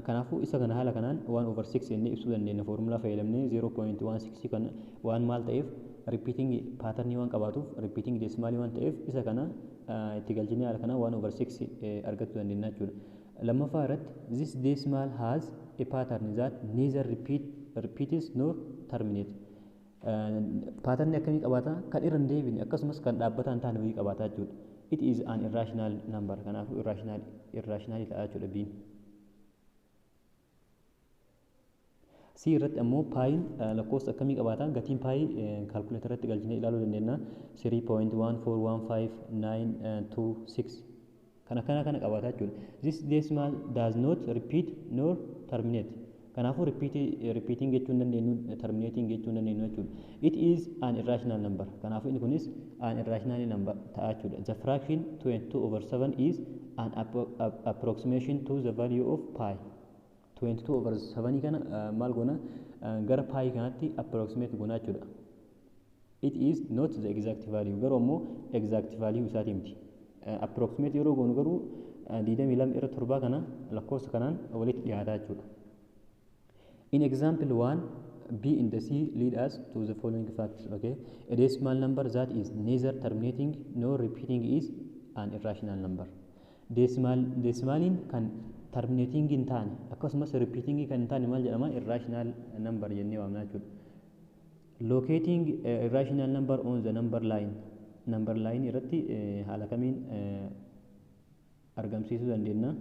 Kanaafuu isa kana haala kanaan 1/6 jennee ibsuu dandeenya. Foormulaa fayyadamnee 0.16 kan waan maal ta'eef repeating patternii waan qabaatuuf repeating decimalii waan ta'eef isa kana itti galchinee haala kanaan 1/6 argachuu dandeenya jechuudha. Lammaffaa irratti this decimal has a pattern that neither repeats nor terminates. Patternii akkamii qabaata? Kan irra hin deebine akkasumas kan dhaabbataa hin taane wayii qabaata jechuudha. It is an irrational number. Kanaafuu irrational ta'a jechuudha biin. C irratti ammoo paayin lakkoofsa akkamii qabaata? Gatiin paayii kaalkuleetaratti galchinee ilaaluu dandeenya. 3.1415926 kana qabaata jechuudha. This decimal does not repeat nor terminate. Kanaafuu repeating jechuu hin dandeenyu, terminating jechuu hin dandeenyu jechuudha. It is an irrational number. Kanaafuu inni kunis an irrational number ta'a jechuudha. The fraction 22/7 is an approximation to the value of pi. 22/7 kana maal goona? Gara pi kanatti approximate goona jechuudha. It is not the exact value. Garuu ammoo exact value isaati miti. Approximate yeroo goonu garuu 22/7 kana lakkoofsa kanaan walitti dhiyaataa jechuudha. In example 1, B and C lead us to the following facts. Okay, a decimal number that is neither terminating nor repeating is an irrational number. Decimalin kan terminating hin taane akkasumas repeating kan hin taane maal jedhama? Irrational number jennee waamna jechuudha. Locating irrational number on the number line. Number line irratti haala kamiin argamsiisuu dandeenya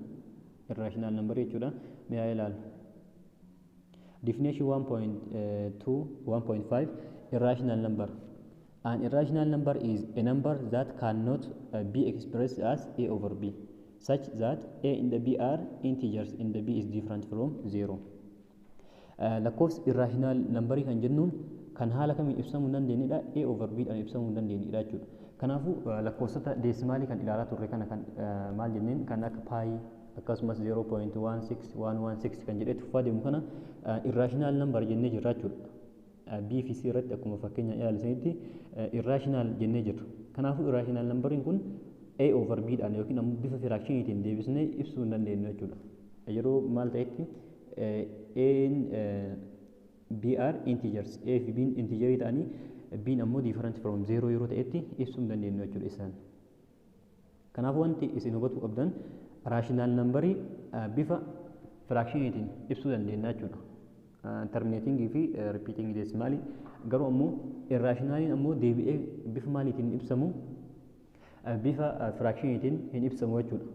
irraashinaal nambarii jechuudha. Mee haa ilaallu. Definition 1.2 1.5 irrational number. An irrational number is a number that cannot be expressed as a over b, such that a in the b are integers and the b is different from 0. Lakkoofsa irrational numberii kan jennuun kan haala kamiin ibsamuu hin dandeenyedha, a over b dhaan ibsamuu hin dandeenyedha jechuudha. Kanaafuu lakkoofsota deesimaalii kan ilaalaa turre kana kan maal jenneen kan akka paayii akkasumas 0.16116 kan jedhee tuffaa deemu kana irrational number jennee jirra jechuudha. B fi C irratti akkuma fakkeenya ilaalsanitti irrational jennee jirra. Kanaafuu irrational numberiin kun A over B dhaan yookiin ammoo bifa fractionitiin deebisnee ibsuu hin dandeenyu jechuudha. Yeroo maal ta'etti A'n B are integers, A fi B'n integerii ta'anii B'n ammoo different from 0 yeroo ta'etti ibsuu hin dandeenyu jechuudha isaan. Kanaafuu wanti isin hubachuu qabdan raashinaal nambarii bifa fractionitiin ibsuu dandeenya jechuudha. Terminatingii fi repeating deesimaalii garuu ammoo irraashinaaliin ammoo deebi'ee bifa maaliitiin ibsamu bifa fractionitiin hin ibsamu jechuudha.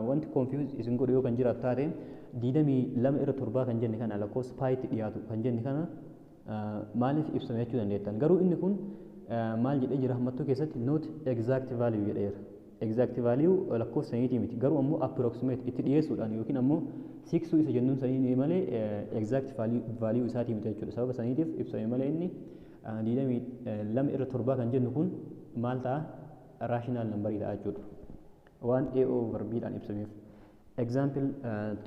Wanti confuse isin godhu yoo kan jiraatu taate 22 irra 7 kan jenne kana lakkoofsa paayitti dhiyaatu kan jenne kana maaliif ibsame jechuu dandeettan. Garuu inni kun maal jedhee jira hammattuu keessatti not exact value jedheera. Exact value lakkoofsa saniitii miti garuu ammoo approximate itti dhiyeessuudhaan yookiin ammoo siksuu isa jennuun sanii malee exact value isaatii miti jechuudha. Sababa saniitiif ibsame malee inni 22 irra 7 kan jennu kun maal ta'a raashinaal nambarii ta'a jechuudha. Waan A over B dhaan ibsameef. Example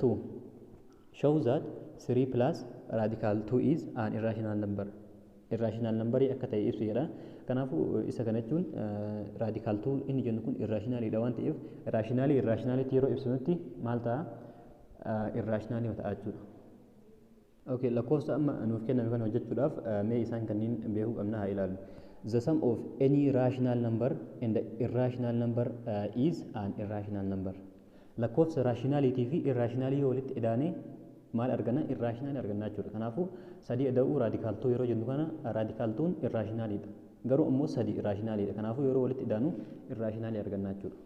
2 shows that 3 plus radical 2 is an irrational number. Irrational numberii akka ta'e ibsu jedha. Kanaafuu isa kana jechuun radical 2 inni jennu kun irrationalidha waan ta'eef irrationality yeroo ibsanutti maal ta'a irrationalii ta'a jechuudha. Okay, lakkoofsa amma nuuf kenname kana hojjechuudhaaf mee isaan kanneen beekuu qabna haa ilaallu. The sum of any rational number and the irrational number is an irrational number. Lakkoofsa rationality fi irrationalii yoo walitti idaane maal argana irrationalii arganna jechuudha. Kanaafuu sadii ida'uu radical 2 yeroo jennu kana radical 2 irrationalidha. Garuu ammoo sadii irrationalidha. Kanaafuu yeroo walitti idaanu irrationalii arganna jechuudha.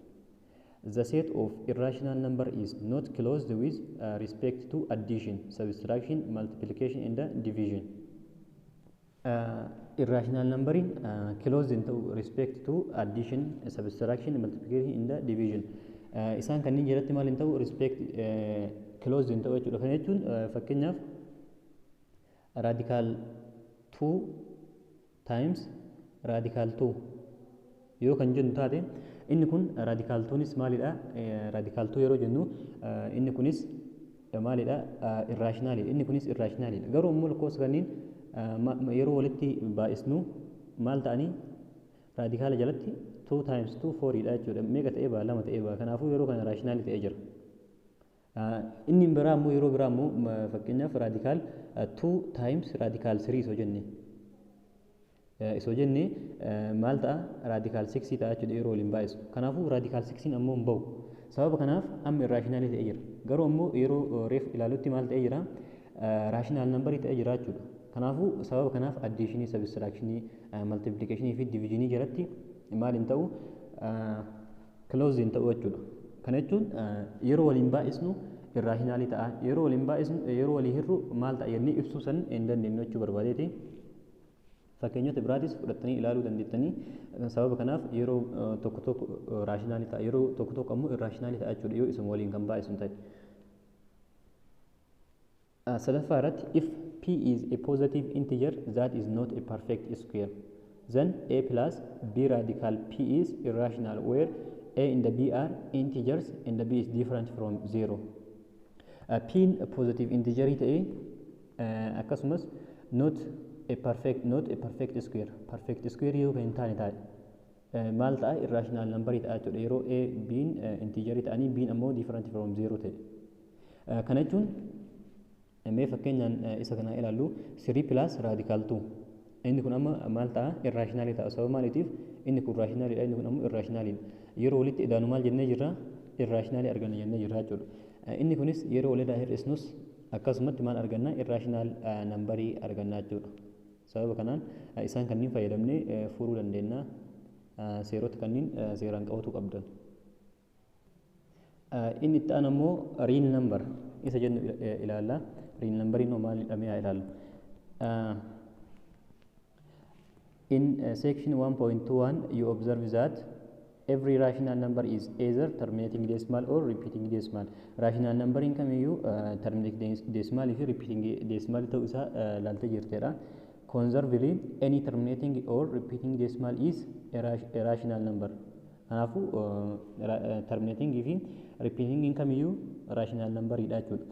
The set of irrational number is not closed with respect to addition, subtraction, multiplication and division. Irrational numbering closed into respect to addition, subtraction, multiplication and division. Isaan kanneen jalatti maal hin ta'u respect closed hin ta'u jechuudha. Kana jechuun fakkeenyaaf radical 2 times radical 2 yoo kan jennu taate inni kun radical 2nis maalidha? Radical 2 yeroo jennu inni kunis maalidha? Irrationalidha. Inni kunis irrationalidha. Garuu immoo lakkoofsa kanneen yeroo walitti baay'isnu maal ta'anii radikaala jalatti 2 times 2 4 dha jechuudha. Meeqa ta'ee baa? 2 ta'ee baa. Kanaafuu yeroo kana raashinaali ta'ee jira. Inni biraa immoo yeroo biraa immoo fakkeenyaaf radikaal 2 times radikaal 3 isoo jenne. Isoo jenne maal ta'a? Radikaal 6 ta'a jechuudha yeroo waliin baay'isu. Kanaafuu radikaal 6 ammoo hin bahu. Sababa kanaaf amma irraashinaali ta'ee jira. Garuu ammoo yeroo reef ilaalutti maal ta'ee jira? Raashinaal nambarii ta'ee jira jechuudha. Kanaafuu sababa kanaaf addiishinii, sabistiraakshini, maltiplikeeshinii fi diviijinii jalatti maal hin ta'u? Close hin ta'u jechuudha. Kana jechuun yeroo waliin baay'isnu irraashinaali ta'a. Yeroo waliin baay'isnu yeroo walii hirru maal ta'a jennee ibsuu san hin dandeenyu jechuu barbaadeeti. Fakkeenyota biraatis fudhattanii ilaaluu dandeettanii. Sababa kanaaf yeroo tokko tokko raashinaali ta'a, yeroo tokko tokko ammoo irraashinaali ta'a jechuudha yoo isuma waliin kan baay'isnu ta'e. Sadaffaa irratti if p is a positive integer that is not a perfect square, then a plus b radical p is irrational where a and the b are integers and the b is different from 0. P a positive integer ta'e akkasumas not a perfect square. Perfect square yoo kan hin taane taate maal ta'a? Irrational numberii ta'a jechuudha. Yeroo a b'n integerii ta'anii b'n ammoo different from 0 ta'e. Kana jechuun mee fakkeenyaan isa kana ilaallu 3 plus radical 2. Inni kun amma maal ta'a? Irrationalii ta'a. Sababa maaliitiif? Inni kun rationalidha, inni kun ammoo irrationalidha. Yeroo walitti idaanu maal jennee jirra? Irrationalii arganna jennee jirra jechuudha. Inni kunis yeroo walirraa hir'isnus akkasumatti maal arganna? Irrational nambarii arganna jechuudha. Sababa kanaan isaan kanneen fayyadamnee furuu dandeenya. Seerota kanneen seeraan qabatu qabdan. inni itti aanu ammoo real number isa jennu ilaalla. Real number inni maal jedhamee haa ilaallu. In section 1.1 you observe that every rational number is either terminating decimal or repeating decimal. Rational number in kamiyyuu terminating decimal fi repeating decimal ta'uu isaa ilaaltee jirtedha. Conservatively any terminating or repeating decimal is a rational number. Kanaafuu terminating fi repeating in kamiyyuu rational number dha jechuudha.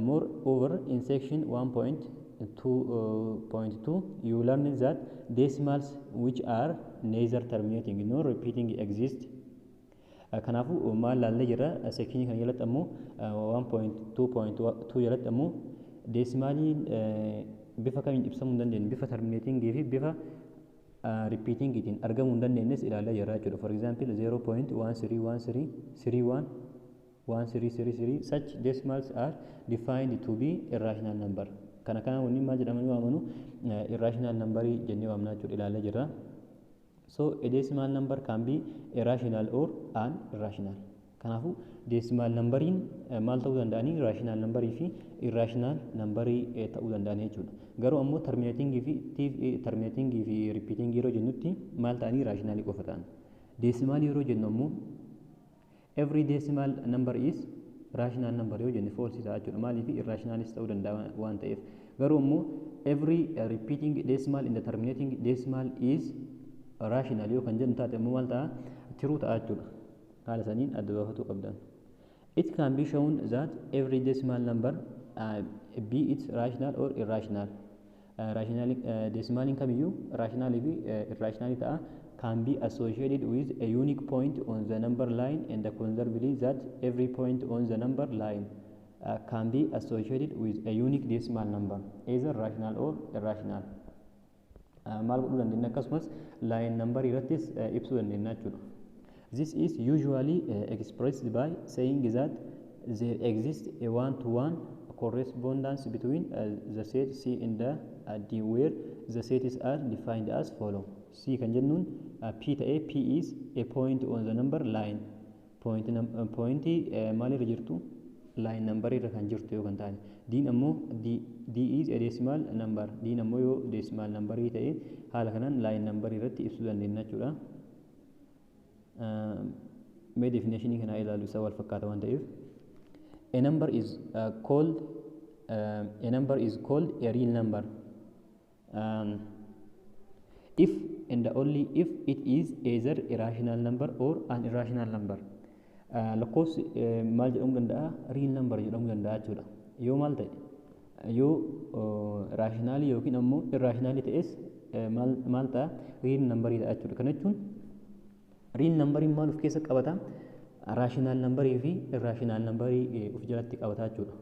Moreover in section 1.2 you learn that decimals which are neither terminating nor repeating exist. Kanaafuu maal laallee jira section kana jalatti ammoo 1.2.2 jalatti ammoo decimaliin bifa kamiin ibsamuu hin dandeenye bifa terminating fi bifa repeating itiin argamuu hin dandeenyes ilaallee jira jechuudha. For example 0.13133133 such decimals are defined to be irrational number. Kana wanni maal jedhamanii waamanu irrational number jennee waamnaa jechuudha ilaallee jira. So a decimal number can be irrational or an irrational. Kanaafuu decimal numberiin maal ta'uu danda'anii rational numberii fi irrational numberii ta'uu danda'anii jechuudha. Garuu ammoo terminating fi repeating yeroo jennutti maal ta'anii rational qofa ta'an. Decimal yeroo jennu ammoo every decimal number is rational number yoo jenne false ta'a jechuudha. Maaliif irrationalis ta'uu danda'a waan ta'eef. Garuu ammoo every repeating decimal in the terminating decimal is rational yoo kan jennu taate ammoo maal ta'a true ta'a jechuudha. Haala saniin adda baafachuu qabdan. It can be shown that every decimal number be it rational or irrational. Decimal in kamiyyuu rational fi irrational ta'a can be associated with a unique point on the number line and conservatively that every point on the number line can be associated with a unique decimal number either rational or irrational. Maal godhuu dandeenya akkasumas line number irrattis ibsuu dandeenya jechuudha. This is usually expressed by saying that there exists a one-to-one correspondence between the set C and the D where the sets are defined as follow. C kan jennuun P ta'ee P is a point on the number line. Point maalirra jirtu line number irra kan jirtu yoo kan taane. D ammoo D is a decimal number. D ammoo yoo decimal number ta'e haala kanaan line number irratti ibsuu dandeenya jechuudha. Mee definition kana ilaalu isa wal fakkaata waan ta'eef. A number is called a real number if and only if it is either a rational number or an irrational number. Lakkoofsi maal jedhamuu danda'a real number jedhamuu danda'a jechuudha. Yoo maal ta'e yoo rational yookiin ammoo irrational ta'es maal ta'a real number ta'a jechuudha. Kana jechuun real number maal of keessa qabata rational number fi irrational number of jalatti qabata jechuudha.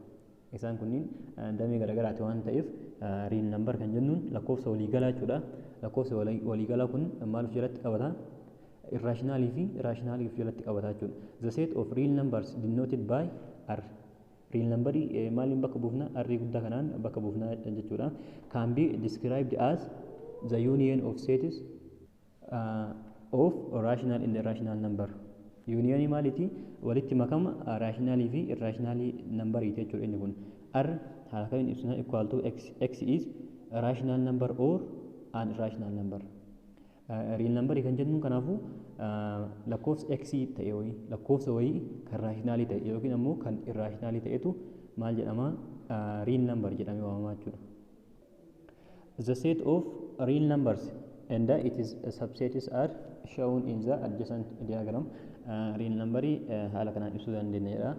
Isaan kunniin damee garagaraati waan ta'eef real number kan jennuun lakkoofsa waliigalaa jechuudha. Lakkoofsa waliigalaa kun maal of jalatti qabata irrational fi rational of jalatti qabata jechuudha. The set of real numbers denoted by R. Real number maaliin bakka buufna R guddaa kanaan bakka buufna jechuudha. Can be described as the union of sets of rational and irrational number. Union maaliti walitti makama rational fi irrational number jechuudha inni kun. R haala kamiin ibsina equal to x is a rational number or an irrational number. Real number kan jennuun kanaafuu lakkoofsa x ta'e wayii lakkoofsa wayii kan rational ta'e yookiin ammoo kan irrational ta'etu maal jedhama real number jedhamee waamamaa jechuudha. The set of real numbers and its subsets are shown in the adjacent diagram. Real number haala kanaan ibsuu dandeenyudha.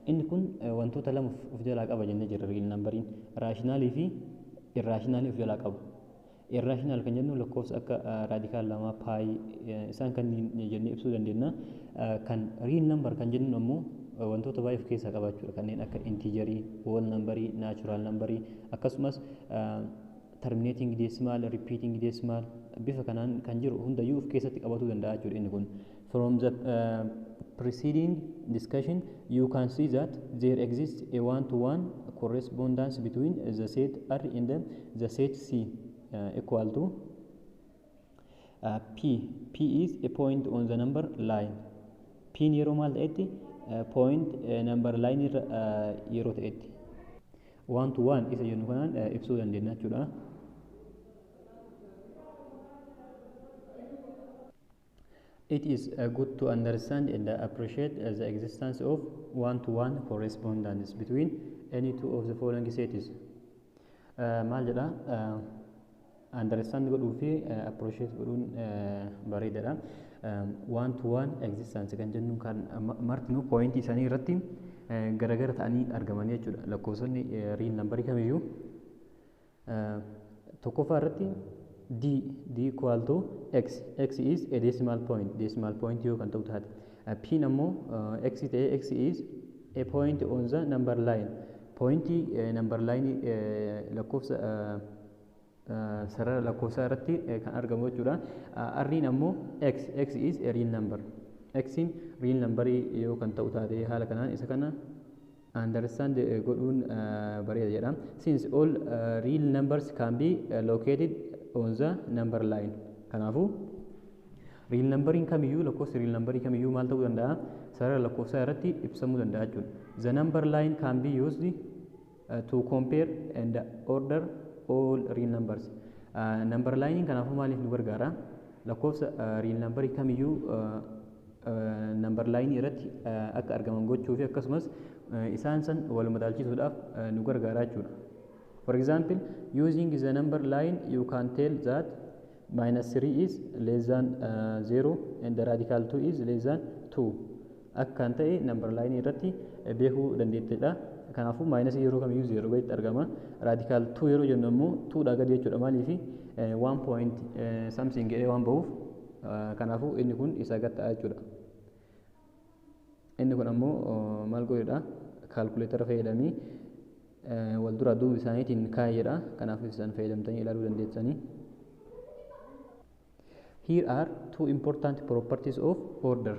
Inni kun wantoota lama of jalaa qaba jennee jirra. Real numberiin rational fi irrational of jalaa qaba. Irrational kan jennu lakkoofsa akka raadikaal lama pi isaan kan jennee ibsuu dandeenya. Kan real number kan jennu ammoo wantoota baay'ee of keessaa qabaachuudha. Kanneen akka integerii, whole numberii, natural numberii akkasumas terminating decimal, repeating decimal bifa kanaan kan jiru hundayyuu of keessatti qabatuu danda'a jechuudha inni kun. From the preceding discussion you can see that there exists a one-to-one correspondence between the set R and the set C equal to P. P is a point on the number line. Pin yeroo maal ta'etti point number line irra yeroo ta'etti 1 to 1 isa jennu kanaan ibsuu dandeenya jechuudha. It is good to understand and appreciate the existence of one-to-one correspondence between any two of the following states. Maal jedha understand godhuu fi appreciate godhuun bareedaadha. One-to-one existence kan jennu kan martinuu point isaanii irratti garagara ta'anii argamanii jechuudha. Lakkoofsonni real numberii kamiyyuu tokkoffaa irratti d equal to x is a decimal point yoo kan ta'u taate p ammoo x ta'e x is a point on the number line number line lakkoofsa sarara lakkoofsa irratti kan argamu jechuudha. r'n ammoo x is a real number x'n real number yoo kan ta'u taate haala kanaan isa kana understand godhuun bareeda jedha. Since all real numbers can be located on the number line. Kanaafu real numbering kamiyyuu lakkoofsi real numberii kamiyyuu maal ta'uu danda'a sarara lakkoofsaa irratti ibsamuu danda'a jechuudha. The number line can be used to compare and order all real numbers. Number line kanaafuu maaliif nu gargaara? Lakkoofsa real numberii kamiyyuu number line irratti akka argaman gochuu fi akkasumas isaan san wal madaalchisuudhaaf nu gargaara jechuudha. For example, using the number line, you can tell that minus 3 is less than 0 and the radical 2 is less than 2. Akkan ta'e number line irratti beekuu dandeettedha. Kanaafuu minus yeroo kamiyyuu 0 gaditti argama. Radical 2 yeroo jennu immoo 2 dha gadi jechuudha. Maaliifi 1 point something jedhee waan bahuuf kanaafuu inni kun isa gad ta'a jechuudha. Inni kun ammoo maal godhedha? Calculator fayyadamii wal dura duuba isaaniitiin kaa'edha. Kanaaf isaan fayyadamtanii ilaaluu dandeessanii. Here are two important properties of order.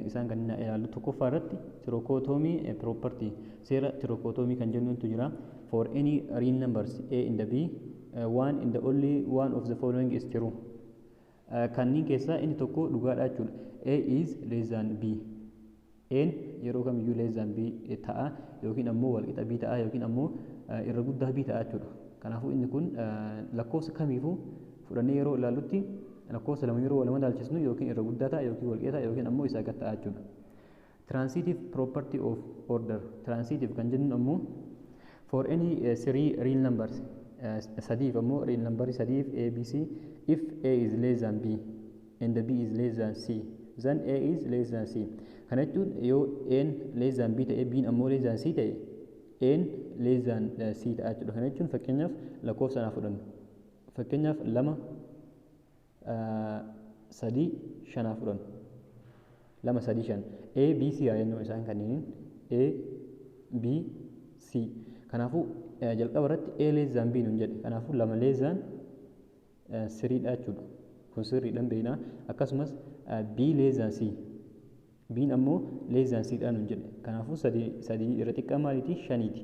Isaan kan ilaallu tokkoffaa irratti trichotomy property seera trichotomy kan jennutu jira. For any real numbers a in the b one in the only one of the following is true. Kanneen keessaa inni tokko dhugaadha jechuudha. A is less than b. N yeroo kamiyyuu less than b ta'a yookiin ammoo walqixa b ta'a yookiin ammoo irra guddaa b ta'a jechuudha. Kanaafuu inni kun lakkoofsa kamiifuu fudhannee yeroo ilaallutti lakkoofsa lama yeroo wal madaalchisnu yookiin irra guddaa ta'a yookiin walqixa ta'a yookiin ammoo isaa gad ta'a jechuudha. Transitive property of order. Transitive kan jennu ammoo for any three real numbers sadiif ammoo real numberii sadiif a b c if a is less than b and b is less than c then a is less than c. Kana jechuun yoo n less than b ta'e b ammoo less than c ta'e n less than c ta'a jechuudha. Kana jechuun fakkeenyaaf lakkoofsa naa fudhannu. Fakkeenyaaf 2 3 5 fudhannu. 2 3 5 a b c haa jennu isaan kanneen a b c. Kanaafuu jalqaba irratti a less than b nuun jedhe. Kanaafuu 2 less than 3 dha jechuudha. Kun sirriidhaan beekna. Akkasumas b less than c. b ammoo less than c dha nuun jedhe. Kanaafuu 3 irra xiqqaa maaliiti? 5ti.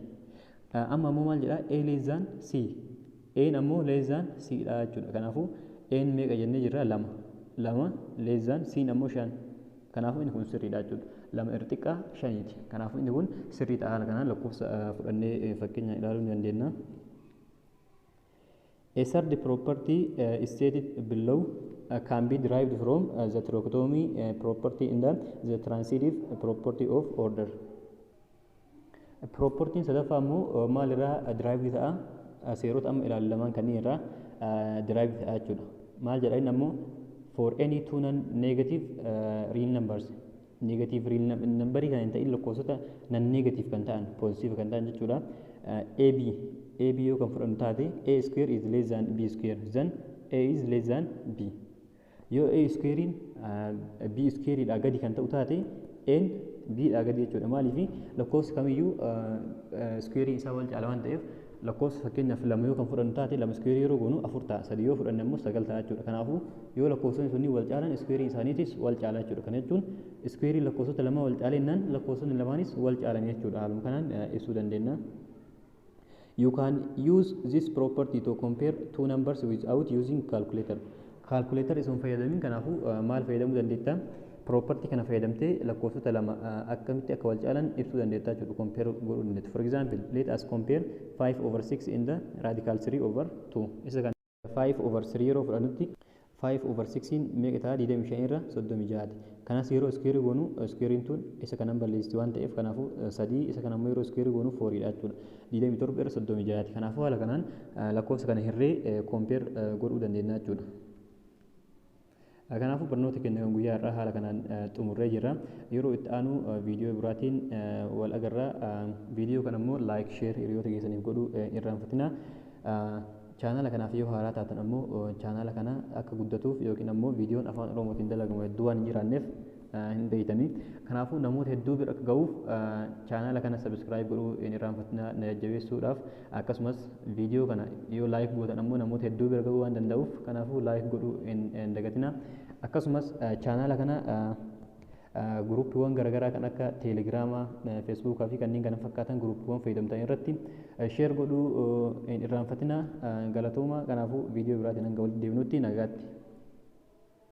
Amma ammoo maal jedha? A less than c. A ammoo less than c dha jechuudha. Kanaafuu a meeqa jennee jirra? 2 less than c ammoo 5. Kanaafuu inni kun sirriidha jechuudha. 2 irra xiqqaa 5ti. Kanaafuu inni kun sirrii ta'a. Haala kanaan lakkoofsa fudhannee fakkeenya ilaaluu ni dandeenya. A third property stated below can be derived from the trichotomy property in the transitive property of order. Property sadaffaa ammoo maalirraa derived ta'a? Seerota amma ilaalaman kanneen irraa derived ta'a jechuudha. Maal jedha inni ammoo for any two non-negative real numbers. Negative real numberii kan hin ta'in lakkoofsota non-negative kan ta'an positive kan ta'an jechuudha. AB yoo kan fudhannu taate a square is less than b square then a is less than b. Yoo a squarein b squareidhaa gadi kan ta'u taate n b dhaa gadi jechuudha. Maaliifi lakkoofsi kamiyyuu squarein isaa wal caala waan ta'eef lakkoofsa fakkeenyaaf 2 yoo kan fudhannu taate 2 square yeroo goonu 4 ta'a. 3 yoo fudhanne immoo 9 ta'a jechuudha. Kanaafuu yoo lakkoofsonni sunniin wal caalan squarein isaaniitis wal caala jechuudha. Kana jechuun squarein lakkoofsota lama wal caalennaan lakkoofsonni lamaanis wal caalan jechuudha. Haaluma kanaan ibsuu dandeenya. You can use this property to compare two numbers without using calculator. Calculator isin fayyadamin kanaafuu maal fayyadamuu dandeetta? property kana fayyadamtee lakkoofsota lama akkamitti akka wal caalan ibsuu dandeetta jechuudha. Compare godhuu dandeetta. For example, let us compare 5/6 in the radical 3/2. Isa kan 5/3 yeroo fudhannutti 5/6 meeqa ta'a? 25 irra 36. Kanas yeroo square goonu square tun isa kanan balleessitu waan ta'eef kanaafuu 3 isa kana immoo yeroo square goonu 4 dha jechuudha. 27 irra 36. Kanaafuu haala kanaan lakkoofsa kana hirree compare godhuu dandeenya jechuudha. Kanaafuu barnoota keenya kan guyyaa irraa haala kanaan xumurree jirra. Yeroo itti aanu viidiyoo biraatiin wal agarra. Viidiyoo kana immoo like, share hiriyoota keessaniif godhuu irraanfatina. Chaanala kanaaf yoo haaraa taatan ammoo chaanala kana akka guddatuuf yookiin ammoo viidiyoon afaan Oromootiin dalagamu hedduu waan hin jiraanneef hin beeytanii. Kanaafuu namoota hedduu bira akka ga'uuf chaanala kana subscribe godhuu hin irraanfatina na jajjabeessuudhaaf. Akkasumas viidiyoo kana yoo like gootan ammoo namoota hedduu bira ga'uu waan danda'uuf kanaafuu like godhuu hin dagatina. Akkasumas chaanala kana guruupiiwwan garaagaraa kan akka teelegiraamaa, feesbuukaa fi kanneen kana fakkaatan guruupiiwwan fayyadamtan irratti sheer godhuu hin irraanfatina. Galatooma. Kanaafuu viidiyoo biraatiin hanga walitti deebinutti nagaatti.